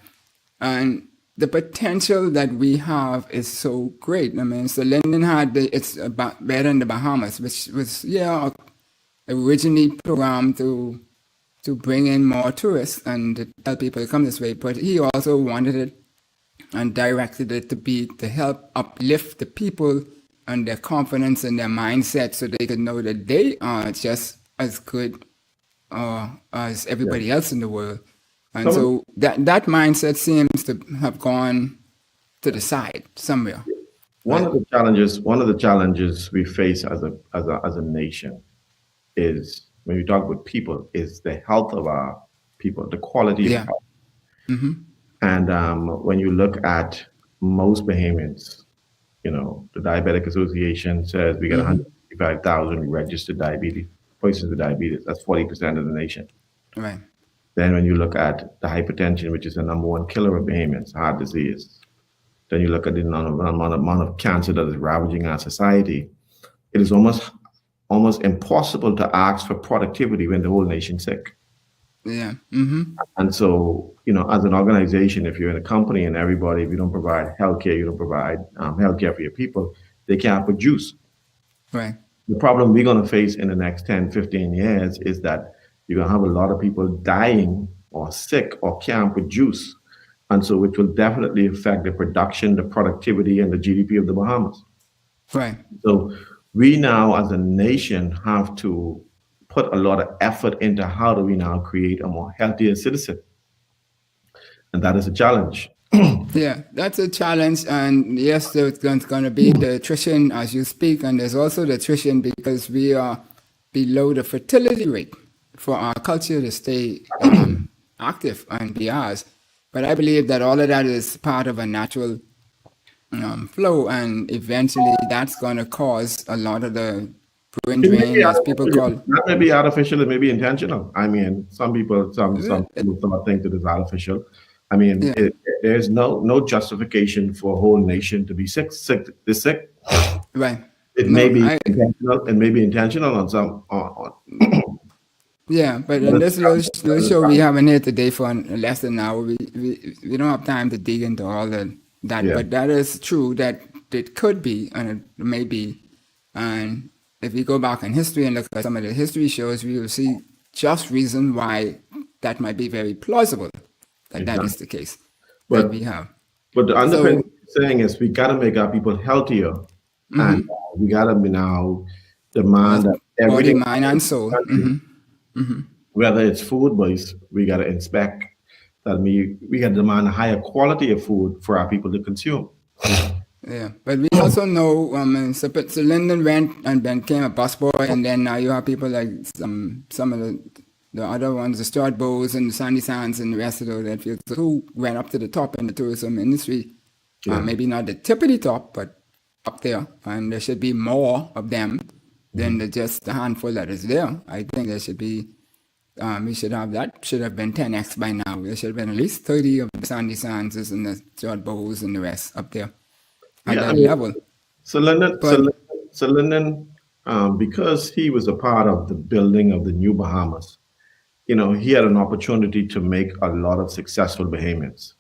And the potential that we have is so great. I mean, so Lyndon had it's about better in the Bahamas, which was originally programmed to bring in more tourists and to tell people to come this way. But he also wanted it and directed it to help uplift the people and their confidence and their mindset, so they could know that they are just as good as everybody else in the world. And so that mindset seems to have gone to the side somewhere. One of the challenges we face as a nation is, when we talk about people, is the health of our people, the quality of health. Mm-hmm. And when you look at most Bahamians, you know, the Diabetic Association says we got 155,000 registered persons with diabetes. That's 40% of the nation. Right. Then when you look at the hypertension, which is the number 1 killer of Bahamians, heart disease, then you look at the amount of cancer that is ravaging our society. It is almost impossible to ask for productivity when the whole nation's sick. Yeah. And so, as an organization, if you're in a company and everybody, if you don't provide healthcare, you don't provide healthcare for your people, they can't produce. Right. The problem we're going to face in the next 10, 15 years is that you're going to have a lot of people dying or sick or can't produce. And so it will definitely affect the production, the productivity, and the GDP of the Bahamas. Right. So we now, as a nation, have to put a lot of effort into how do we now create a more healthier citizen. And that is a challenge. Yeah, that's a challenge. And yes, there's going to be the attrition as you speak. And there's also the attrition because we are below the fertility rate for our culture to stay active and be ours. But I believe that all of that is part of a natural flow. And eventually that's going to cause a lot of the brain It may drain, be as people call artificial. That may be artificial, it may be intentional. I mean, some people think that it's artificial. I mean, yeah, there's no justification for a whole nation to be this sick. right. It may No, be intentional. It may be intentional on some. Yeah, but in But this little show we have in here today for less than an hour, we don't have time to dig into all of that. yeah, But that is true that it could be and it may be. And if we go back in history and look at some of the history shows, we will see just reason why that might be very plausible that that is exactly. the case that But we have. but the So underpinning saying is we got to make our people healthier, and we got to be now demand that's that body, everything mind, and soul. country, whether it's food based, we got to inspect. That we got to demand a higher quality of food for our people to consume. Yeah, but we also know, so Lyndon went and then became a busboy, and then now you have people like some of the other ones, the Stuart Bowes and the Sandy Sands and the rest of those that fields who went up to the top in the tourism industry. Yeah. Maybe not the tippity top, but up there, and there should be more of them than just the handful that is there. I think there should be. We should have that. Should have been 10x by now. There should have been at least 30 of the Sandy Sands and the Stuart Bowes and the rest up there at Yeah, I that mean, level. so Lyndon, so But Lyndon, so Lyndon, because he was a part of the building of the new Bahamas, he had an opportunity to make a lot of successful Bahamians.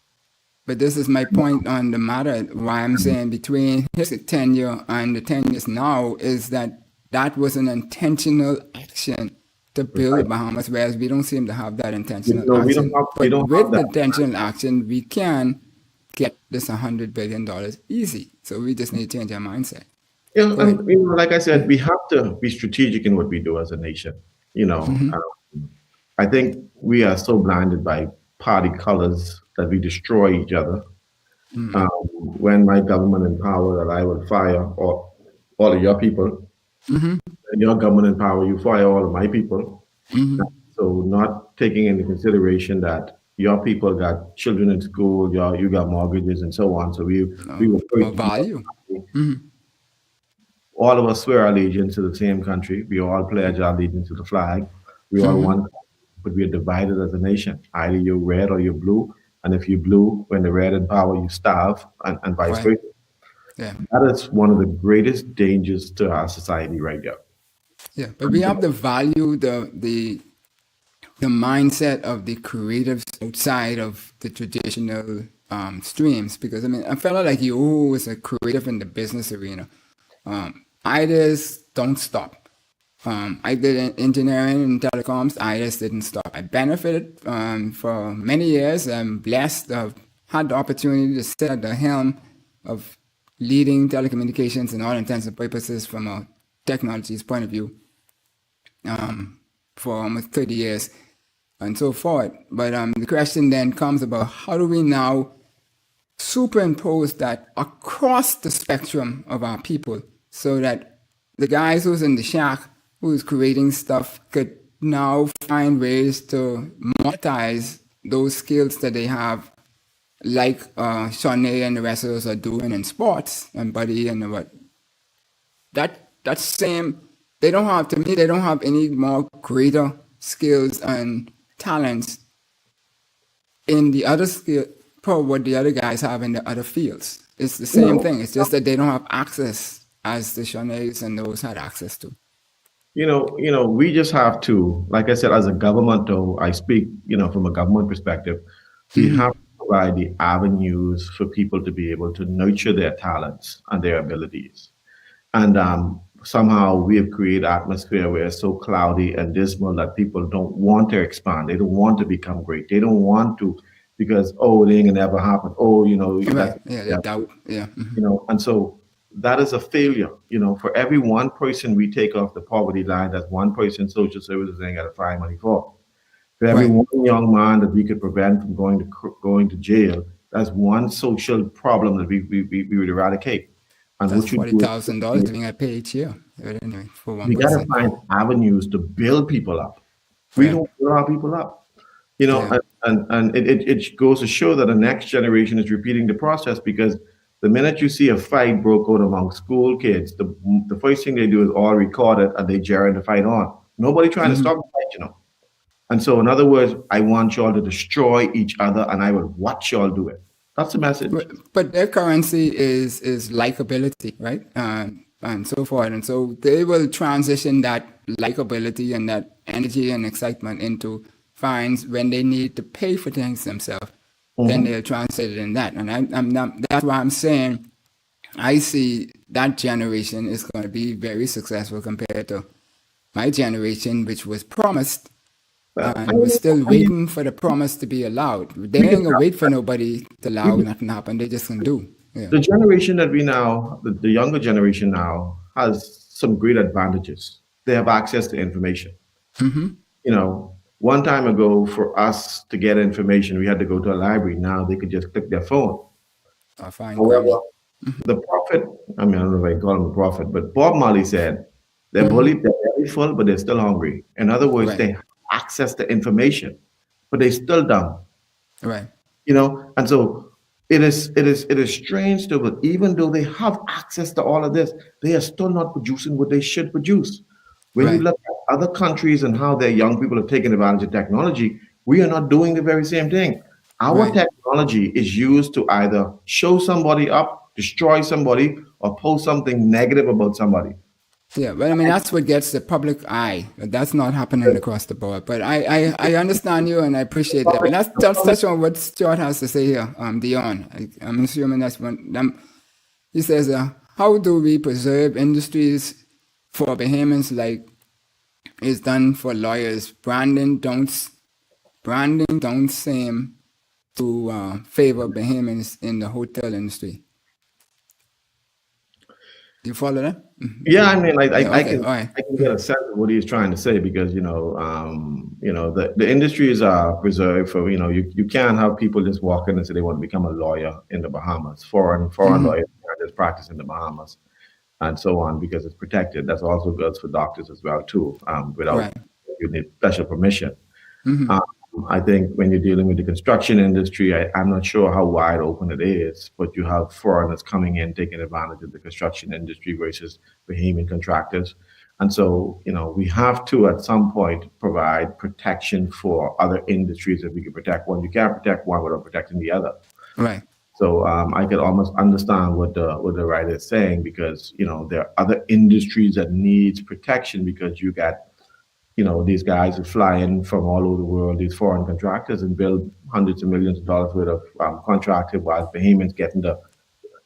but this is my point on the matter. Why I'm saying between his tenure and the 10 years now is that that was an intentional action to build the Bahamas, whereas we don't seem to have that intentional We don't action. have we But don't have with the that. intentional action, we can get this $100 billion easy. So we just need to change our mindset. Yeah, Go ahead. and like I said, we have to be strategic in what we do as a nation. I think we are so blinded by party colors that we destroy each other. When my government in power, that I will fire all of your people. And your government in power, you fire all of my people. So not taking into consideration that your people got children in school, you got mortgages and so on. So we were More value. all of us swear allegiance to the same country. We all pledge our allegiance to the flag. We all one, but we are divided as a nation. Either you're red or you're blue. And if you're blue, when the red in power, you starve, and vice Right. versa. Yeah. That is one of the greatest dangers to our society right now. Yeah. But we have to value the mindset of the creatives outside of the traditional streams. Because I mean, a fellow like you who is a creative in the business arena, ideas don't stop. I did engineering and telecoms. I just didn't stop. I benefited for many years. I'm blessed. I've had the opportunity to sit at the helm of leading telecommunications in all intents and purposes from a technology's point of view for almost 30 years and so forth. But the question then comes about how do we now superimpose that across the spectrum of our people so that the guys who's in the shack who's creating stuff could now find ways to monetize those skills that they have, like Shawnee and the rest of us are doing in sports and Buddy and what. That same, they don't have, to me, they don't have any more greater skills and talents in the other skill for what the other guys have in the other fields. It's the same thing. It's just that they don't have access as the Shawnees and those had access to. We just have to, like I said, as a government, though, I speak, from a government perspective, we have to provide the avenues for people to be able to nurture their talents and their abilities. And somehow we have created atmosphere where it's so cloudy and dismal that people don't want to expand. They don't want to become great. They don't want to because, oh, it ain't gonna ever happen. Oh, Right. that's, Yeah, the doubt. Yeah. and so that is a failure. For every one person we take off the poverty line, that's one person social services ain't got to find money for. For every Right. one young man that we could prevent from going to jail, that's one social problem that we would eradicate. And That's what you do $40,000 is being I pay each year. But anyway, for one we got to person. find avenues to build people up. We Right. don't build our people up, you know, Yeah. and it goes to show that the next generation is repeating the process because the minute you see a fight broke out among school kids, the first thing they do is all record it and they gerry the fight on. Nobody trying to stop the fight. And so, in other words, I want y'all to destroy each other and I will watch y'all do it. That's the message. But their currency is likability, right? And so forth. And so they will transition that likability and that energy and excitement into fines when they need to pay for things themselves. Then they'll translate it in that. And I'm not, that's why I'm saying I see that generation is going to be very successful compared to my generation, which was promised and was still waiting for the promise to be allowed. They We ain't can gonna wait for nobody to allow we nothing to happen. They just gonna do. Yeah. the generation that we now, the younger generation now, has some great advantages. They have access to information. One time ago, for us to get information, we had to go to a library. Now they could just click their phone. I find However, Grammy. the prophet, I mean, I don't know if I call him a prophet, but Bob Marley said, they're bullied, they're very full, but they're still hungry. In other words, Right. they have access to information, but they're still dumb. Right. And so it is strange though, but even though they have access to all of this, they are still not producing what they should produce. When you Right. look at other countries and how their young people have taken advantage of technology, we are not doing the very same thing. Our Right. technology is used to either show somebody up, destroy somebody, or post something negative about somebody. Yeah, but I mean that's what gets the public eye. But that's not happening across the board. But I understand you and I appreciate that. But that's touch on what Stuart has to say here, Dion. I'm assuming that's one. He says, "How do we preserve industries for Bahamians like is done for lawyers? Branding don't seem to favor Bahamians in the hotel industry." Do you follow that? Yeah, I mean, Yeah, I okay, can all right. I can get a sense of what he's trying to say because the industries are reserved for you can't have people just walk in and say they want to become a lawyer in the Bahamas. Foreign lawyers can't just practice in the Bahamas and so on because it's protected. That's also good for doctors as well too. Without Right. you need special permission. I think when you're dealing with the construction industry, I'm not sure how wide open it is, but you have foreigners coming in taking advantage of the construction industry versus Bahamian contractors. And so, we have to at some point provide protection for other industries that we can protect one. You can't protect one without protecting the other. Right. So I could almost understand what the writer is saying because there are other industries that needs protection because you got these guys who fly in from all over the world, these foreign contractors, and build hundreds of millions of dollars worth of contracted while Bahamians getting the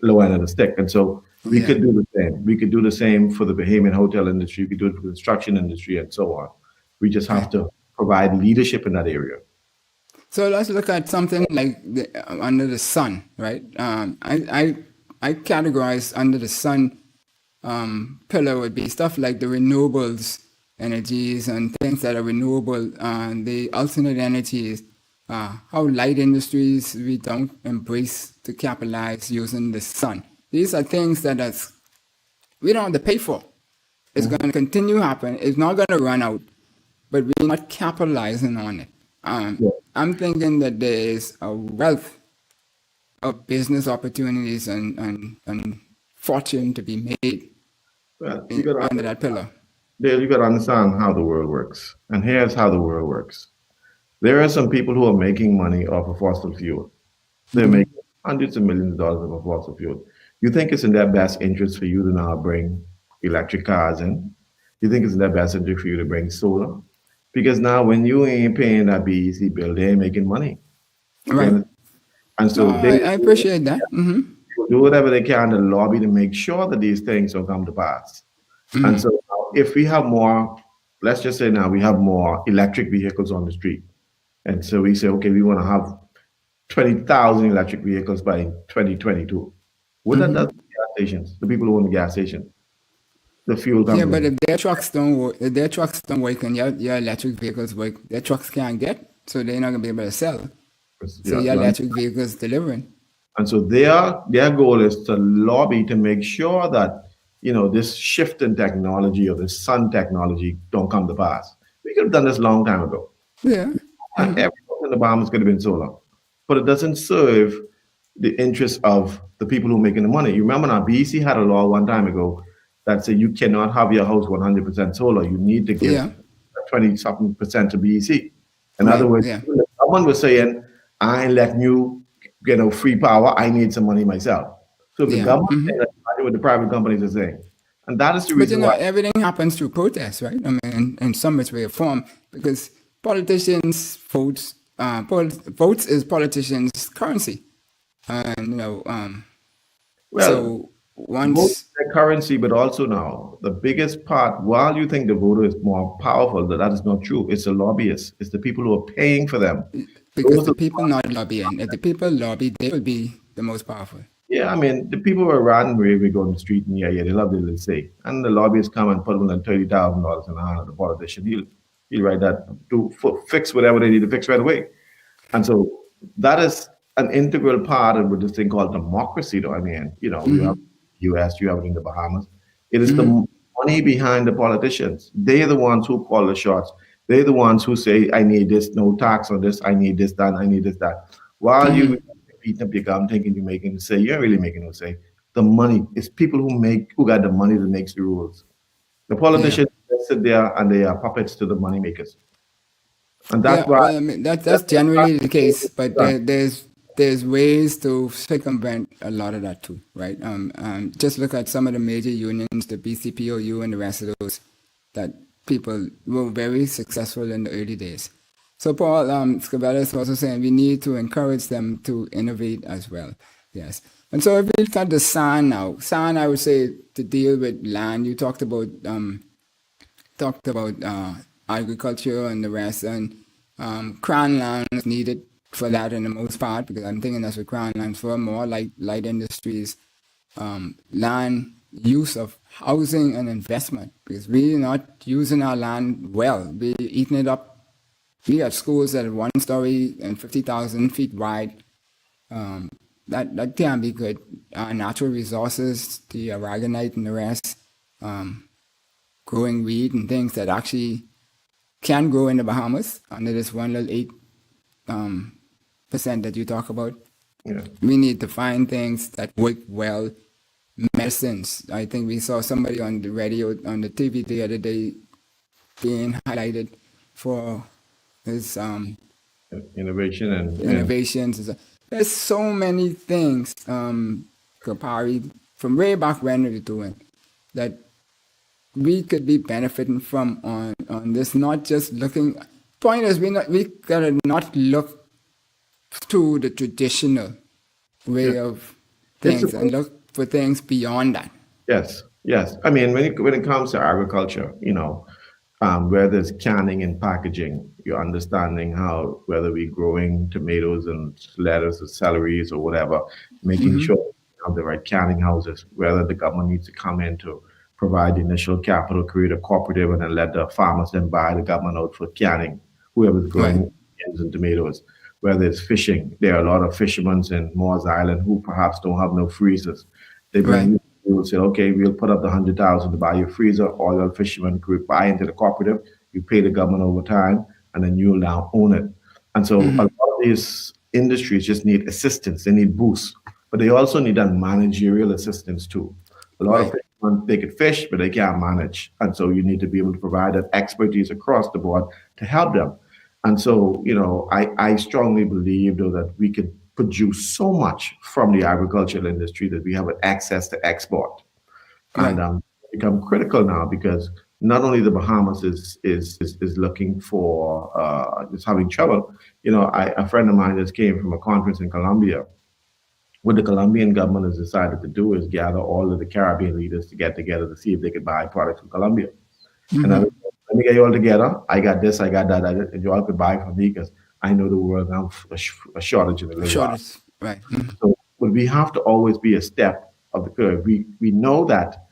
low end of the stick. And so we could do the same. We could do the same for the Bahamian hotel industry. We could do it for the construction industry and so on. We just have to provide leadership in that area. So let's look at something like under the sun, right? I categorize under the sun pillar would be stuff like the renewables energies and things that are renewable and the alternate energies. How light industries we don't embrace to capitalize using the sun. These are things that we don't have to pay for. It's going to continue to happen. It's not going to run out, but we're not capitalizing on it. I'm thinking that there is a wealth of business opportunities and fortune to be made under that pillar. Dale, you got to understand how the world works. And here's how the world works. There are some people who are making money off of fossil fuel. They're making hundreds of millions of dollars off of fossil fuel. You think it's in their best interest for you to now bring electric cars in? you think it's in their best interest for you to bring solar? Because now when you ain't paying that BEC bill, they ain't making money. Right. And No, so I appreciate that. do whatever they can to lobby to make sure that these things don't come to pass. And so if we have more, let's just say now we have more electric vehicles on the street. And so we say, okay, we want to have 20,000 electric vehicles by 2022. What that does to gas stations, the people who own the gas station, the fuel Yeah, companies. but if their trucks don't work, and your electric vehicles work, their trucks can't get, so they're not gonna be able to sell. So your electric vehicles delivering. And so their goal is to lobby to make sure that this shift in technology or this sun technology don't come to pass. We could have done this a long time ago. Yeah. And everyone in the Bahamas could have been solar, but it doesn't serve the interests of the people who are making the money. You remember now, BEC had a law one time ago that said you cannot have your house 100% solar. You need to give Yeah. 20 something percent to BEC. In Right, other words, yeah. someone was saying, I ain't letting you get free power. I need some money myself. So if the Yeah. government saying that, I do what the private companies are saying. And that is the But reason why. everything happens through protest, right? I mean, in some way or form, because politicians votes is politicians' currency, and Well, so vote once is their currency, but also now the biggest part, while you think the voter is more powerful, that is not true. It's the lobbyists. It's the people who are paying for them. because Those the are people not lobbying, if the people lobby, they will be the most powerful. Yeah, I mean, the people who are riding where we go on the street and yeah, they love the little say. And the lobbyists come and put them in $30,000 in the hand of the politician. He'll write that, fix whatever they need to fix right away. And so that is an integral part of this thing called democracy, though. I mean, you have US, you have it in the Bahamas. It is the money behind the politicians. They're the ones who call the shots. They're the ones who say, I need this, no tax on this, I need this done, I need this that. While you beating up your gum thinking you're making a say, you're really making no say. The money, it's people who got the money that makes the rules. The politicians sit there and they are puppets to the money makers. And that's Yeah, why well, I mean, that's generally the case, but there's ways to circumvent a lot of that too, right? Just look at some of the major unions, the BCPOU and the rest of those, that people were very successful in the early days. So Paul Scavella is also saying we need to encourage them to innovate as well. Yes. And so if we look at the SAN now, SAN, I would say, to deal with land, you talked about agriculture and the rest, and crown land is needed for that in the most part, because I'm thinking that's what crown lands for, more like light industries, land use of housing and investment, because we're not using our land well. We're eating it up. We have schools that are 1 story and 50,000 feet wide. That can be good. Natural resources, the aragonite and the rest, growing weed and things that actually can grow in the Bahamas under this 1 little 8% that you talk about. Yeah. We need to find things that work well. Medicines. I think we saw somebody on the radio, on the TV the other day, being highlighted for his innovation and innovations. There's so many things, Kapari, from way back when we were doing, that we could be benefiting from on this, not just looking. Point is, we gotta not look to the traditional way of things and look for things beyond that. Yes. I mean, when it comes to agriculture, where there's canning and packaging, you're understanding how, whether we're growing tomatoes and lettuce or celeries or whatever, making sure we have the right canning houses, whether the government needs to come in to provide the initial capital, create a cooperative, and then let the farmers then buy the government out for canning, whoever's growing onions and tomatoes. Whether it's fishing, there are a lot of fishermen in Moores Island who perhaps don't have no freezers. They bring you will say, okay, we'll put up the 100,000 to buy your freezer. All your fishermen could buy into the cooperative. You pay the government over time, and then you'll now own it. And so a lot of these industries just need assistance. They need boosts, but they also need that managerial assistance too. A lot of fishermen, they could fish, but they can't manage. And so you need to be able to provide that expertise across the board to help them. And so, I strongly believe, though, that we could produce so much from the agricultural industry that we have an access to export. And become critical now, because not only the Bahamas is looking for is having trouble. A friend of mine just came from a conference in Colombia. What the Colombian government has decided to do is gather all of the Caribbean leaders to get together to see if they could buy products from Colombia. And I was, let me get you all together. I got this, I got that, and you all could buy from me because I know the world now a shortage in the labor. Shortage, right. So, but we have to always be a step of the curve. We know that,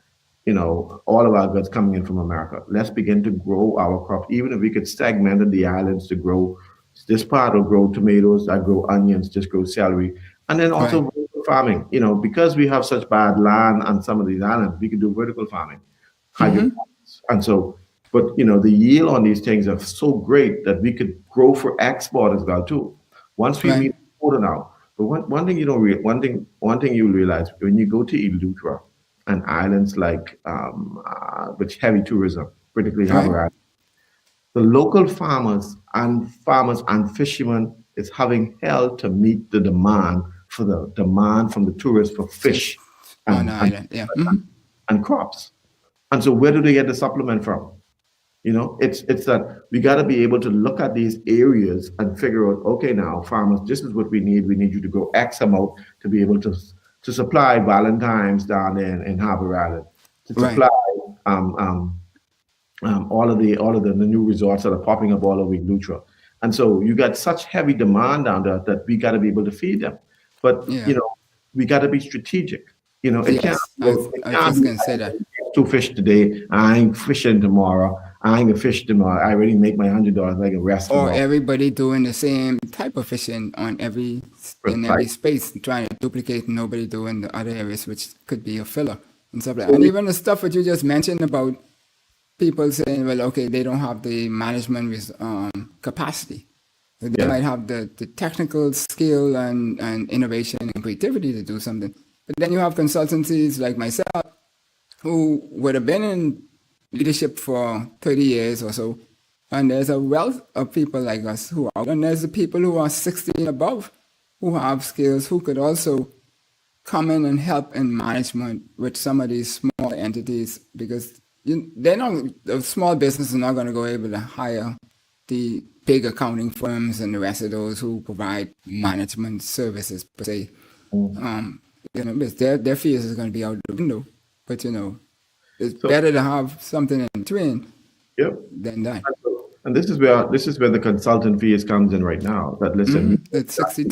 all of our goods coming in from America. Let's begin to grow our crop. Even if we could segment the islands to grow, this part will grow tomatoes, I grow onions, just grow celery. And then also vertical farming, because we have such bad land on some of these islands, we could do vertical farming, hydroponics. And so, but the yield on these things are so great that we could grow for export as well too. Once we meet the quota now. But one thing you don't one thing you realize when you go to Eleuthera and islands like with heavy tourism, particularly Harbour Island, the local farmers and fishermen is having hell to meet the demand from the tourists for fish on the island, and crops. And so where do they get the supplement from? It's that we got to be able to look at these areas and figure out, okay, now farmers, this is what we need. We need you to grow X amount to be able to supply Valentine's down there in Harbour Island, to supply all of the new resorts that are popping up all over Eleuthera. And so you got such heavy demand down there that we got to be able to feed them. But we got to be strategic. It can't. I was just gonna say that. 2 fish today. I ain't fishing tomorrow. I ain't gonna fish tomorrow. I already make my $100. I can rest. Or everybody doing the same type of fishing in every space, trying to duplicate. Nobody doing the other areas, which could be a filler and stuff like that. And even the stuff that you just mentioned about people saying, well, okay, they don't have the management capacity. They might have the technical skill and innovation and creativity to do something. But then you have consultancies like myself who would have been in leadership for 30 years or so. And there's a wealth of people like us who are, and there's the people who are 60 and above who have skills who could also come in and help in management with some of these small entities, because the small business is not going to go able to hire the big accounting firms and the rest of those who provide management services per se. Their fees is going to be out the window. But it's better to have something in between than that. And this is where the consultant fees comes in right now. That listen, it's 62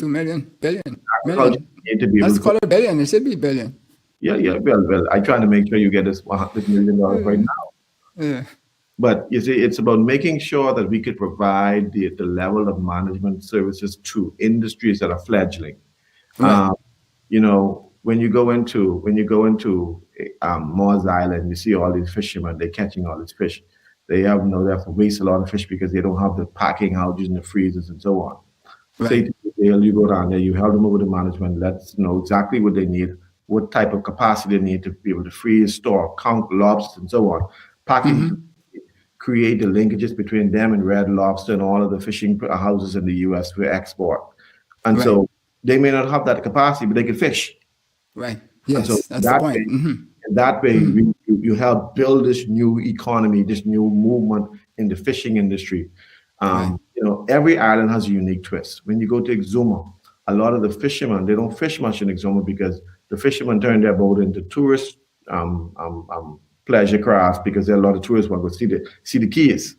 billion. Let's call it billion. It should be billion. Yeah. Well, I try to make sure you get this $100 million right now. Yeah. But you see, it's about making sure that we could provide the level of management services to industries that are fledgling. Right. When you go into Moss Island, you see all these fishermen. They're catching all this fish. They have to waste a lot of fish because they don't have the packing houses and the freezers and so on. Right. Say to Dale, you go down there, you help them over the management. Let's know exactly what they need, what type of capacity they need to be able to freeze, store, count lobsters and so on. Packing, create the linkages between them and Red Lobster and all of the fishing houses in the U.S. for export. And so they may not have that capacity, but they can fish. Right. Yes, so that's the point. That way, you help build this new economy, this new movement in the fishing industry. Every island has a unique twist. When you go to Exuma, a lot of the fishermen, they don't fish much in Exuma because the fishermen turn their boat into tourist pleasure crafts, because there are a lot of tourists want to go see the keys.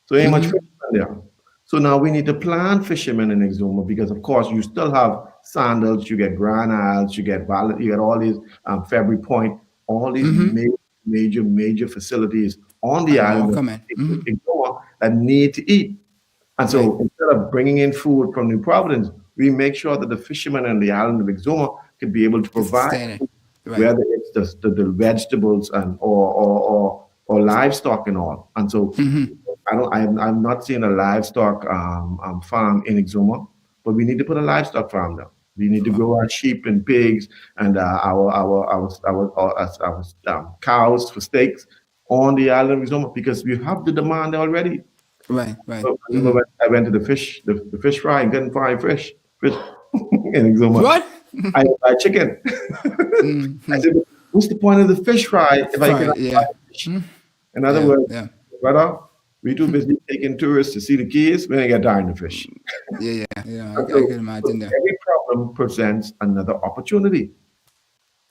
So ain't much fishermen there. So now we need to plan fishermen in Exuma, because of course you still have Sandals, you get Grand Isles, you get all these February Point, all these major facilities on the island that need to eat. And so instead of bringing in food from New Providence, we make sure that the fishermen on the island of Exuma can be able to provide food, whether it's the vegetables and or livestock and all. And so I'm not seeing a livestock farm in Exuma, but we need to put a livestock farm there. We need to grow our sheep and pigs and our cows for steaks on the island of Exuma, because we have the demand already. Right. So I went to the fish fry and couldn't find fish in Exuma. What? I buy chicken. I said, what's the point of the fish fry if I can find fish? In other Yeah, words, yeah, brother, we too busy taking tourists to see the keys, we ain't got time to fish. yeah. And I so, can imagine that. every problem presents another opportunity.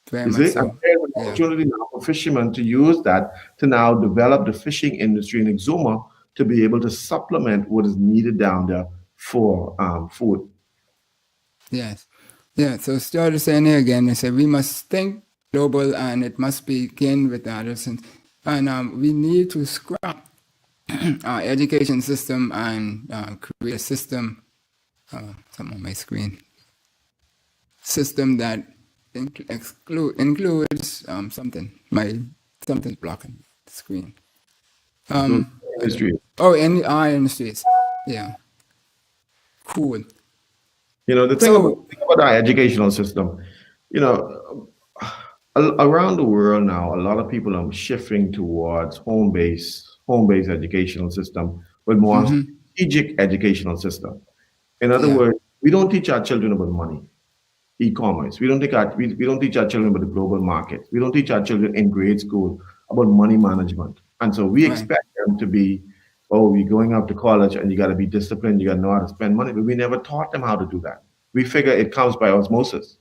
Very You much see, and so. there's an Yeah. opportunity now for fishermen to use that to now develop the fishing industry in Exuma to be able to supplement what is needed down there for food. Yes. Yeah. So Stuart is saying here again, they say we must think global and it must begin with the adolescents. And we need to scrap our education system and create a system, some on my screen, system that includes something's blocking the screen. Including industry. In our industries. Yeah. Cool. The thing So, about our educational system, you know, around the world now, a lot of people are shifting towards home-based educational system with more strategic educational system. In other yeah, words, we don't teach our children about money, e-commerce. We don't teach our children about the global market. We don't teach our children in grade school about money management. And so we right. expect them to be, oh, you're going up to college and you got to be disciplined. You got to know how to spend money. But we never taught them how to do that. We figure it comes by osmosis.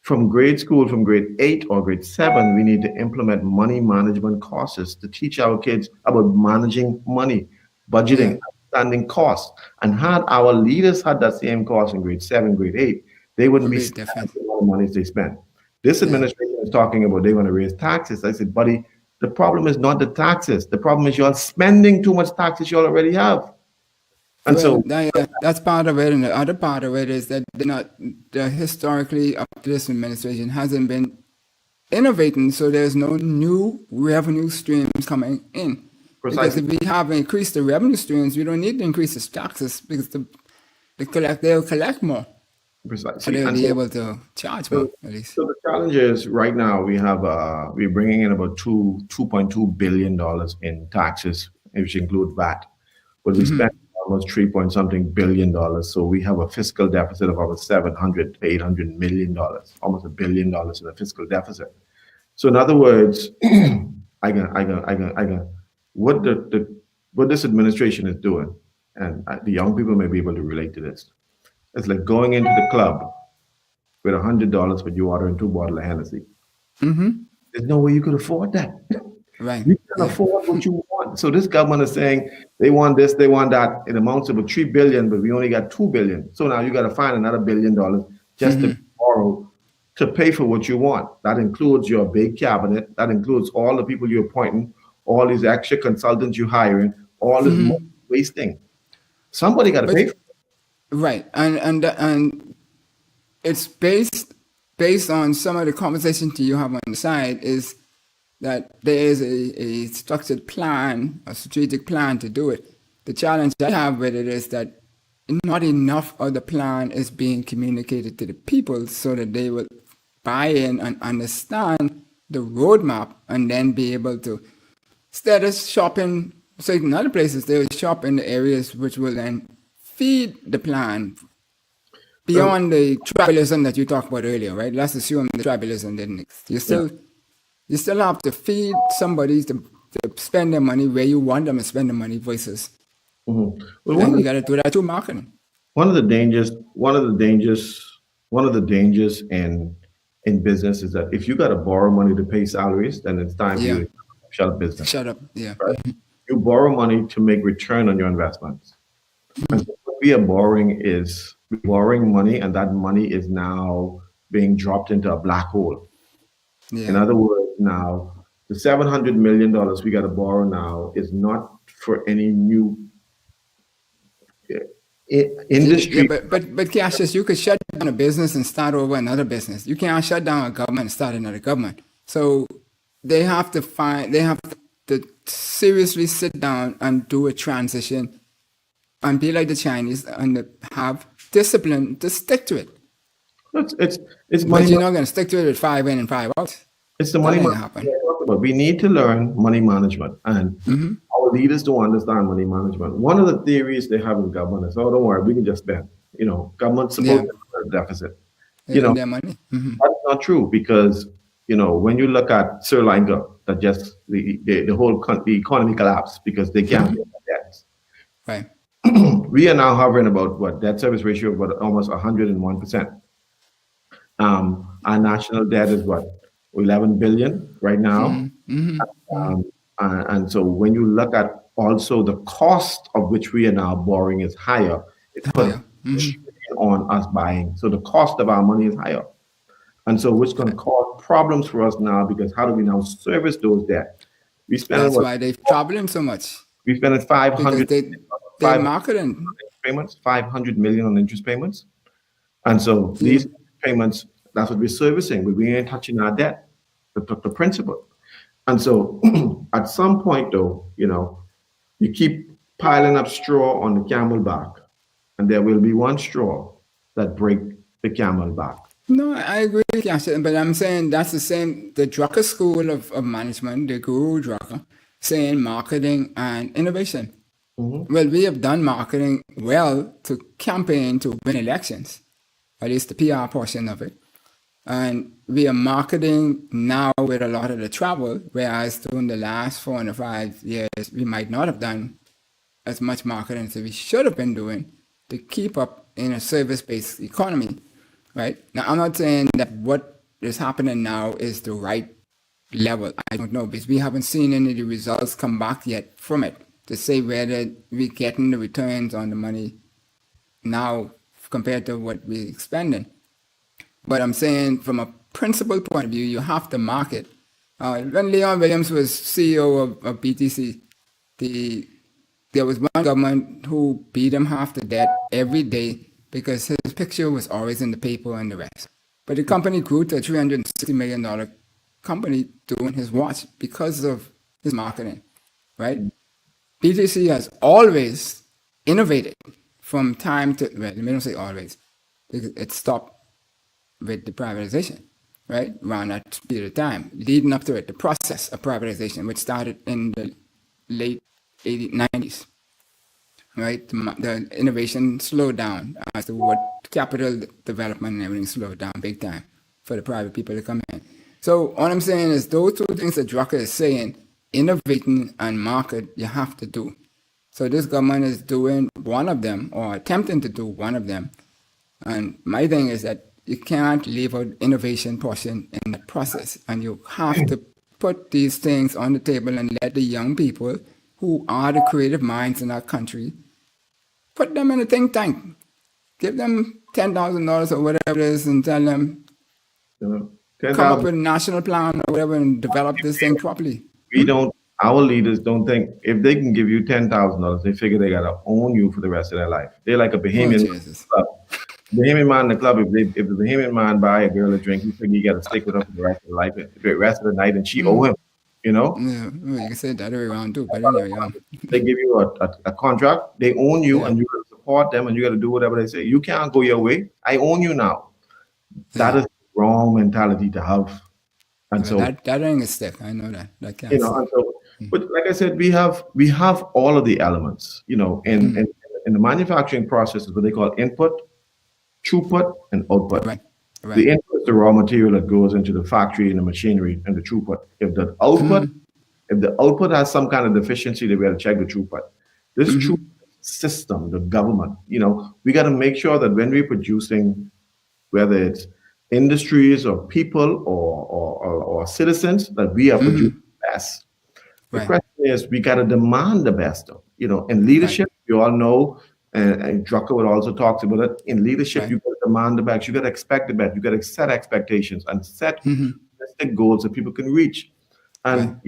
From grade school, from grade 8 or grade 7, we need to implement money management courses to teach our kids about managing money, budgeting, Yeah, understanding costs. And had our leaders had that same course in grade 7, grade 8, they wouldn't would be be spending different. the amount of money they spend. This Yeah. administration is talking about they want to raise taxes. I said, buddy, the problem is not the taxes. The problem is you're spending too much taxes you already have. And Well, so, that's part of it, and the other part of it is that the historically up to this administration hasn't been innovating, so there's no new revenue streams coming in. Because precisely, if we have increased the revenue streams, we don't need to increase the taxes because they'll collect more, and precisely. they'll And be so, able to charge more So, at least. so the challenge is right now we're bringing in about $2.2 billion in taxes, which include VAT, but we spend almost 3 point something $billion. So we have a fiscal deficit of about 700 to 800 million dollars, almost $1 billion in a fiscal deficit. So in other words, what this administration is doing, and the young people may be able to relate to this. It's like going into the club with $100 for you order and 2 bottles of Hennessy. There's no way you could afford that. Right. You can Yeah. afford what you want. So this government is saying they want this, they want that. It amounts to about 3 billion, but we only got 2 billion. So now you got to find another $1 billion just to borrow to pay for what you want. That includes your big cabinet. That includes all the people you're appointing, all these extra consultants you're hiring, all this money wasting. Somebody got to But pay for it. right, and it's based on some of the conversations you have on the side is that there is a structured plan, a strategic plan to do it. The challenge I have with it is that not enough of the plan is being communicated to the people so that they will buy in and understand the roadmap and then be able to, instead of shopping certain other places, they will shop in the areas which will then feed the plan beyond the tribalism that you talked about earlier, right? Let's assume the tribalism didn't exist. You still have to feed somebody to spend their money where you want them to spend the money versus, Well, and you got to do that through marketing. one of the dangers in business is that if you got to borrow money to pay salaries, then it's time for Yeah. you to shut up business. Shut up. Yeah. Right? You borrow money to make return on your investments. And so what we are borrowing is borrowing money, and that money is now being dropped into a black hole. In Yeah. other words, now the $700 million we got to borrow now is not for any new Yeah, industry. but Cassius, you could shut down a business and start over another business. You can't shut down a government and start another government. So they have to seriously sit down and do a transition and be like the Chinese and have discipline to stick to it. It's But money. you're not going to stick to it with 5 in and 5 out. It's the That money ain't management. happen. We need to learn money management, and our leaders don't understand money management. One of the theories they have in government is, "Oh, don't worry, we can just spend." Government's supposed to have a deficit. And their money. That's not true because when you look at Sri Lanka, that just the whole the economy collapsed because they can't pay their debts. Right. We are now hovering about what debt service ratio of about almost 101%. Our national debt is what 11 billion right now. And so when you look at also the cost of which we are now borrowing is higher, it put on us buying. So the cost of our money is higher. And so which going to cause problems for us now because how do we now service those debt? We spend That's why they're traveling so much. we spend 500 Because they're marketing. payments, 500 million on interest payments. And so these payments, that's what we're servicing, but we ain't touching our debt, the principal. And so at some point though, you keep piling up straw on the camel back, and there will be one straw that break the camel back. No, I agree, Cassius, but I'm saying that's the same, the Drucker School of Management, the Guru Drucker, saying marketing and innovation. Well, we have done marketing well to campaign to win elections, at least the PR portion of it. And we are marketing now with a lot of the travel, whereas during the last 4 and 5 years, we might not have done as much marketing as we should have been doing to keep up in a service-based economy, right? Now, I'm not saying that what is happening now is the right level. I don't know, because we haven't seen any of the results come back yet from it to say whether we're getting the returns on the money now compared to what we're expending. But I'm saying from a principal point of view, you have to market. When Leon Williams was CEO of BTC, there was one government who beat him half to death every day because his picture was always in the paper and the rest. But the company grew to a $360 million company doing his watch because of his marketing, right? BTC has always innovated from time to, well, let me not say always, because it stopped with the privatization, right? Around that period of time, leading up to it, the process of privatization, which started in the late 90s, right? The innovation slowed down as to what capital development and everything slowed down big time for the private people to come in. So what I'm saying is those two things that Drucker is saying, innovating and market, you have to do. So this government is doing one of them or attempting to do one of them. And my thing is that you can't leave out innovation portion in the process, and you have to put these things on the table and let the young people who are the creative minds in our country, put them in a think tank, give them $10,000 or whatever it is, and tell them come up with a national plan or whatever and develop this thing properly. Our leaders don't think if they can give you $10,000, they figure they gotta own you for the rest of their life. They're like a Bahamian club. Bahamian man in the club, if the Bahamian man buy a girl a drink, you think you got to stick with her for the rest of the life, the rest of the night, and she owe him, Yeah, well, you can say that way around too, but anyway, They give you a contract, they own you, and you got to support them, and you got to do whatever they say. You can't go your way. I own you now. That is the wrong mentality to have. And so that ain't a stick. I know that. That can't. And so, but like I said, we have all of the elements. In the manufacturing process is what they call input, throughput, and output. Right. The input is the raw material that goes into the factory and the machinery, and the throughput. If the output has some kind of deficiency, they will check the throughput. This throughput system, the government, we got to make sure that when we're producing, whether it's industries or people or citizens, that we are producing the best. The question is, we got to demand the best, though. In leadership, you all know, and Drucker would also talk about it. In leadership, you got to demand the best. You got to expect the best. You got to set expectations and set realistic goals that people can reach. And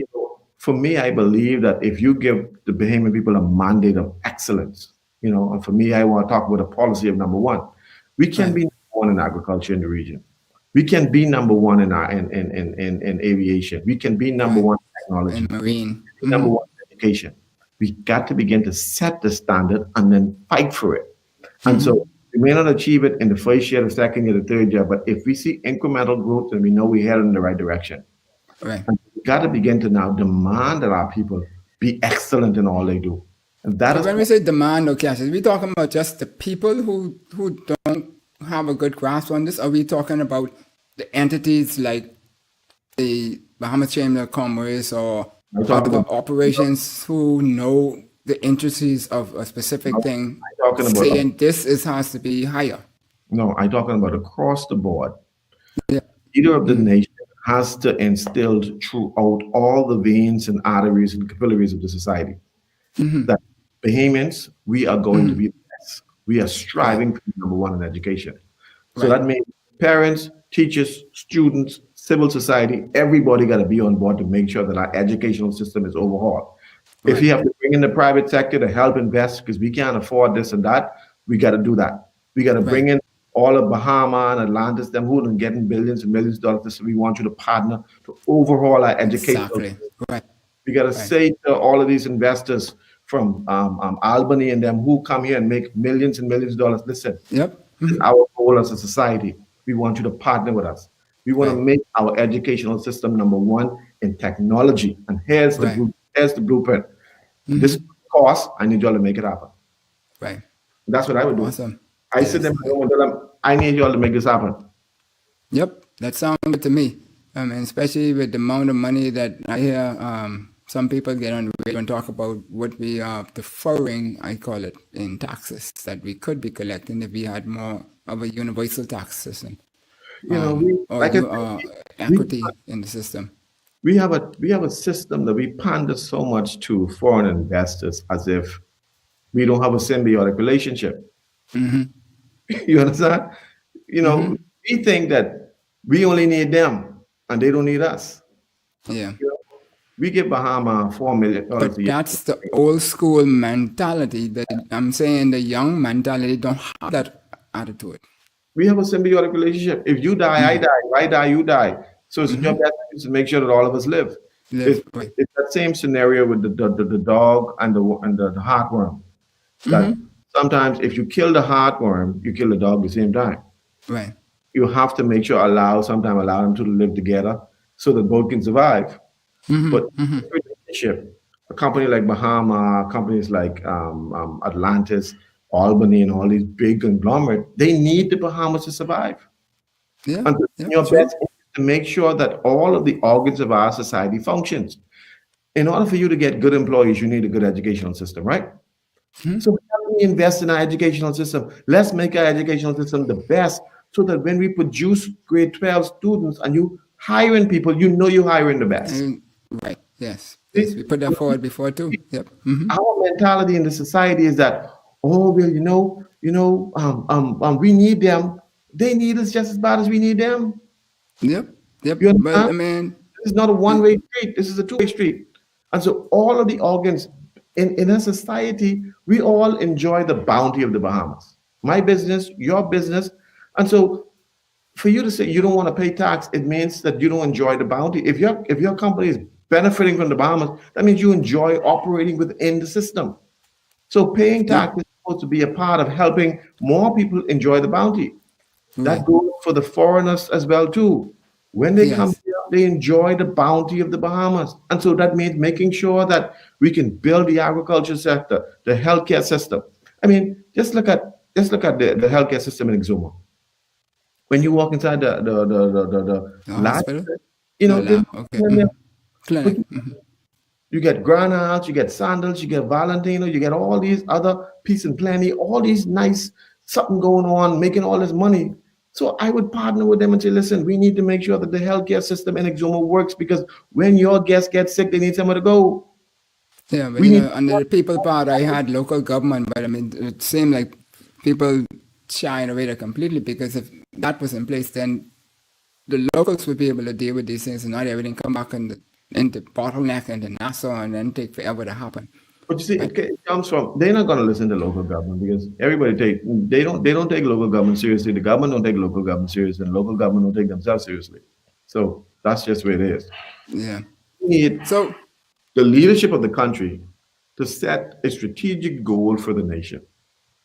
for me, I believe that if you give the Bahamian people a mandate of excellence, and for me, I want to talk about a policy of number one. We can be number one in agriculture in the region. We can be number one in aviation. We can be number one in technology. In marine. Number one in education. We got to begin to set the standard and then fight for it. And so we may not achieve it in the first year, the second year, the third year, but if we see incremental growth, then we know we're headed in the right direction. Right. And we got to begin to now demand that our people be excellent in all they do. And that is when we say demand or Cassius, we're talking about just the people who don't have a good grasp on this. Are we talking about the entities like the Bahamas Chamber of Commerce or I'm talking other about, operations who know the intricacies of a specific thing, I'm talking about, saying this is has to be higher. no, I'm talking about across the board. Yeah. Leader of the nation has to instill throughout all the veins and arteries and capillaries of the society that Bahamians, we are going to be the best. We are striving to be number one in education. So Right. that means parents, teachers, students, civil society, everybody got to be on board to make sure that our educational system is overhauled. If Right. you have to bring in the private sector to help invest because we can't afford this and that, we got to do that. We got to bring Right. in all of Bahama and Atlantis, them who are getting billions and millions of dollars. So we want you to partner to overhaul our educational. Exactly. Right. We got to Right. say to all of these investors from Albany and them who come here and make millions and millions of dollars, listen, Yep. our goal as a society. We want you to partner with us. We want to Right. make our educational system number one in technology. And here's the Right. here's the blueprint. This cost, I need y'all to make it happen. Right. That's what I would do. Awesome. I sit Yes. them and tell them, I need y'all to make this happen. Yep. That sounds good to me. I mean, especially with the amount of money that I hear some people get on the radio and talk about what we are deferring, I call it, in taxes that we could be collecting if we had more of a universal tax system You know, we, or like I you, said, equity in the system. we have a system that we pander so much to foreign investors as if we don't have a symbiotic relationship. You understand? You know, we think that we only need them and they don't need us. Yeah. You know, we give Bahama $4 million But a year. that's the old school mentality that I'm saying the young mentality don't have that attitude. We have a symbiotic relationship. If you die, I die. If I die, you die. So it's in your best interest to make sure that all of us live. Live, right. It's that same scenario with the dog and the heartworm. That sometimes if you kill the heartworm, you kill the dog at the same time. Right. You have to make sure allow them to live together so that both can survive. But relationship, a company like Bahama, companies like Atlantis, Albany, and all these big conglomerates, they need the Bahamas to survive. Yeah. And Yeah. your Sure. best interest to make sure that all of the organs of our society functions. In order for you to get good employees, you need a good educational system, right? So how do we invest in our educational system? Let's make our educational system the best so that when we produce grade 12 students and you hiring people, you know you're hiring the best. Right. Yes. Yes. We put that forward before too. Yep. Our mentality in the society is that, oh, well, we need them. They need us just as bad as we need them. Yep. Yep. You But understand? I mean, This is not a one-way street. This is a two-way street. And so all of the organs in a society, we all enjoy the bounty of the Bahamas. My business, your business. And so for you to say you don't want to pay tax, it means that you don't enjoy the bounty. If your company is benefiting from the Bahamas, that means you enjoy operating within the system. So paying tax is supposed to be a part of helping more people enjoy the bounty. That goes for the foreigners as well too. When they come Yes. here, they enjoy the bounty of the Bahamas. And so that means making sure that we can build the agriculture sector, the healthcare system. I mean, just look at the healthcare system in Exuma. When you walk inside the The lab, hospital? you know, The lab, okay. Clinic. you get Granals, you get Sandals, you get Valentino, you get all these other Peace and Plenty, all these nice something going on, making all this money. So I would partner with them and say, listen, we need to make sure that the healthcare system in Exuma works because when your guests get sick, they need somewhere to go. Yeah, but We you need- know, under the people part, I had local government, but I mean, it seemed like people shying away that completely because if that was in place, then the locals would be able to deal with these things and not everything come back into bottleneck and the Nassau and then take forever to happen. But you see, it comes from they're not going to listen to local government because they don't take local government seriously. The government don't take local government seriously, and local government don't take themselves seriously. So that's just where it is. Yeah. We need So, the leadership of the country to set a strategic goal for the nation,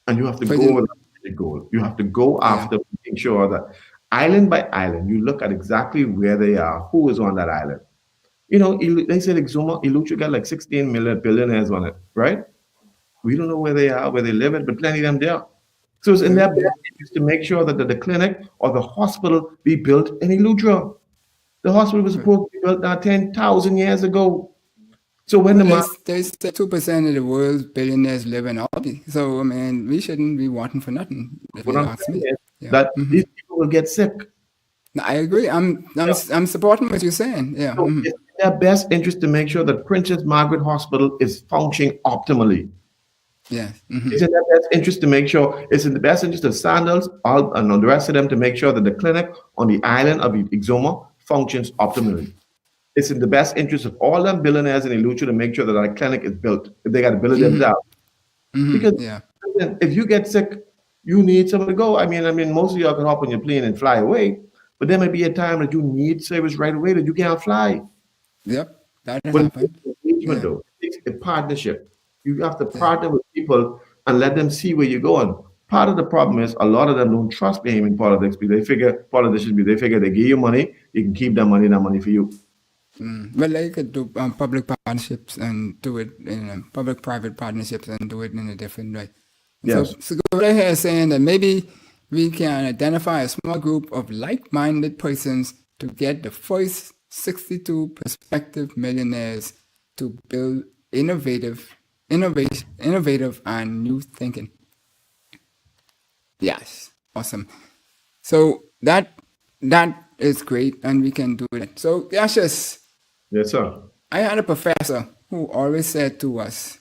and you have to But go you- with that strategic goal. You have to go after making sure that island by island, you look at exactly where they are, who is on that island. You know, they said Exuma, Iluchu got like 16 million billionaires on it, right? We don't know where they are, where they live at, but plenty of them there. So it's in their best interest to make sure that the clinic or the hospital be built in Ilutra. The hospital was supposed to be built now 10,000 years ago. So when Well, the they say 2% of the world's billionaires live in Albany. So, I mean, we shouldn't be wanting for nothing, if what you I'm ask saying me. is Yeah. that these people will get sick. I agree. I'm supporting what you're saying. Yeah. So it's in their best interest to make sure that Princess Margaret Hospital is functioning optimally. Yes. It's in their best interest to make sure, it's in the best interest of Sandals and the rest of them to make sure that the clinic on the island of Exuma functions optimally. It's in the best interest of all them billionaires in Ilucha to make sure that our clinic is built, if they got to build it themselves. Because Yeah. listen, if you get sick, you need someone to go. I mean, most of y'all can hop on your plane and fly away, but there may be a time that you need service right away that you can't fly. Yep. That But it happened. takes engagement, Yeah. though. It takes a partnership. You have to partner with people and let them see where you're going. Part of the problem is a lot of them don't trust being politics because they figure politicians, they figure they give you money, you can keep that money for you. Well, they could do public partnerships and do it in public-private partnerships and do it in a different way. Yes. So go right here saying that maybe we can identify a small group of like-minded persons to get the first 62 prospective millionaires to build innovative and new thinking. Yes, awesome. So that is great, and we can do it. So Cassius, Yes, sir. I had a professor who always said to us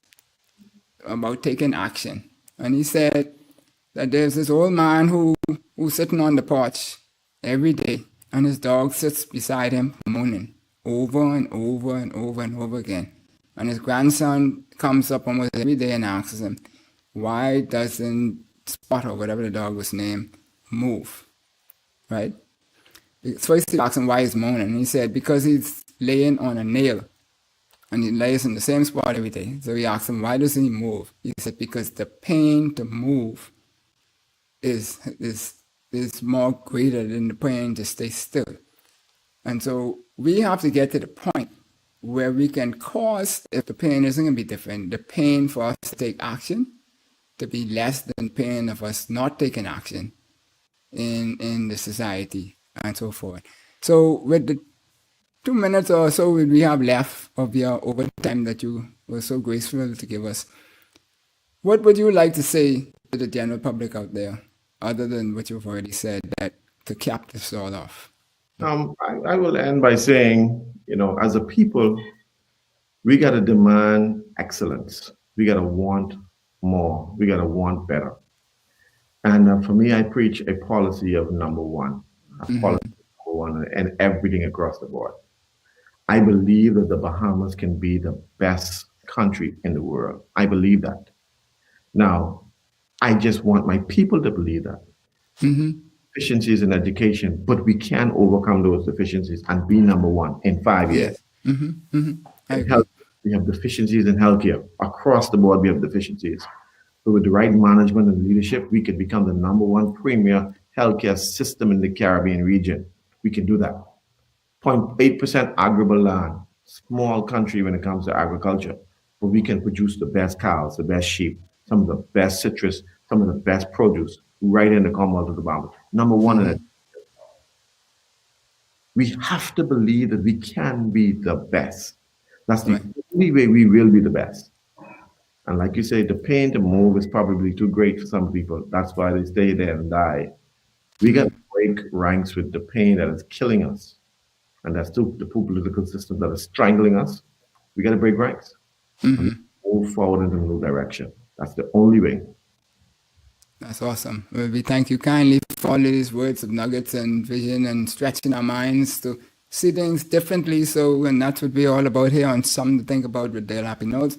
about taking action, and he said that there's this old man who's sitting on the porch every day, and his dog sits beside him moaning over and over and over and over again. And his grandson comes up almost every day and asks him, why doesn't Spot, or whatever the dog was named, move? Right? First he asked him why he's moaning, and he said because he's laying on a nail, and he lays in the same spot every day. So he asked him, why doesn't he move? He said because the pain to move is more greater than the pain to stay still. And so we have to get to the point where we can cause, if the pain isn't going to be different, the pain for us to take action to be less than pain of us not taking action in the society and so forth. So with the 2 minutes or so we have left of your overtime that you were so graceful to give us, what would you like to say to the general public out there, other than what you've already said, that to cap this all off? I will end by saying, as a people, we got to demand excellence. We got to want more. We got to want better. And for me, I preach a policy of number one, and everything across the board. I believe that the Bahamas can be the best country in the world. I believe that. Now, I just want my people to believe that. Deficiencies in education, but we can overcome those deficiencies and be number one in 5 years. Health, we have deficiencies in healthcare. Across the board, we have deficiencies. But with the right management and leadership, we could become the number one premier healthcare system in the Caribbean region. We can do that. 0.8% arable land, small country when it comes to agriculture, but we can produce the best cows, the best sheep, some of the best citrus, some of the best produce right in the Commonwealth of the Bahamas. Number one in it. We have to believe that we can be the best. That's the only way we will be the best. And like you say, the pain to move is probably too great for some people. That's why they stay there and die. We got to break ranks with the pain that is killing us. And that's the political system that is strangling us. We got to break ranks. And move forward into a new direction. That's the only way. That's awesome. Well, we thank you kindly for all these words of nuggets and vision and stretching our minds to see things differently. So, and that's what we're all about here on Something to Think About with Dale Happy Notes.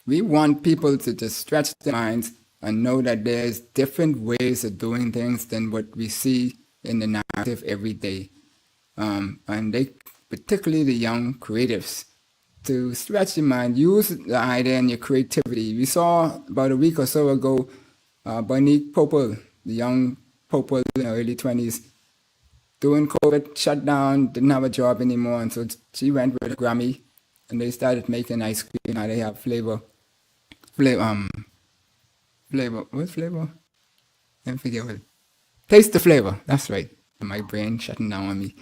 We want people to just stretch their minds and know that there's different ways of doing things than what we see in the narrative every day. And they, particularly the young creatives, to stretch your mind, use the idea and your creativity. We saw about a week or so ago, Bonique Popel, the young Popel in her early 20s, during COVID, shut down, didn't have a job anymore, and so she went with a Grammy, and they started making ice cream. Now they have flavor. What flavor? I forget what. Taste the flavor. That's right. My brain shutting down on me.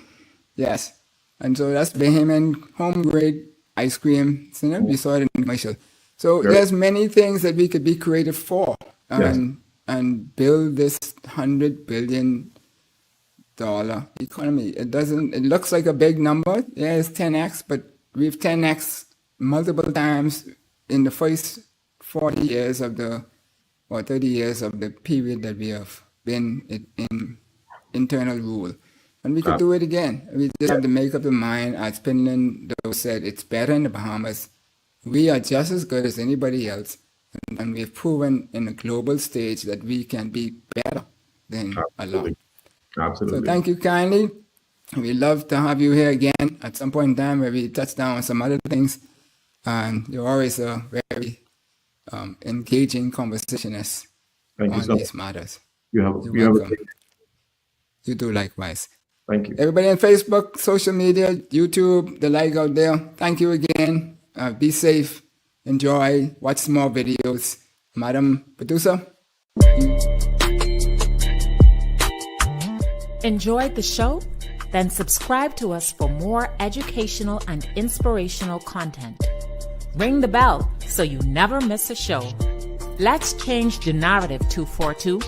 Yes. And so that's Bahamian home grade ice cream. So, you saw it in the commercial. So there's many things that we could be creative for and build this $100 billion economy. It looks like a big number. Yeah, it's 10x, but we've 10x multiple times in the first 40 years of or 30 years of the period that we have been in internal rule. And we could do it again. We just have to make up the mind. As Pinland said, it's better in the Bahamas. We are just as good as anybody else. And we've proven in a global stage that we can be better than a lot. Absolutely. So thank you kindly. We'd love to have you here again at some point in time where we touch down on some other things. And you're always a very engaging conversationist on these matters. You do likewise. Thank you. Everybody on Facebook, social media, YouTube, the like out there. Thank you again. Be safe. Enjoy. Watch some more videos. Madam Producer. Enjoyed the show? Then subscribe to us for more educational and inspirational content. Ring the bell so you never miss a show. Let's change the narrative 242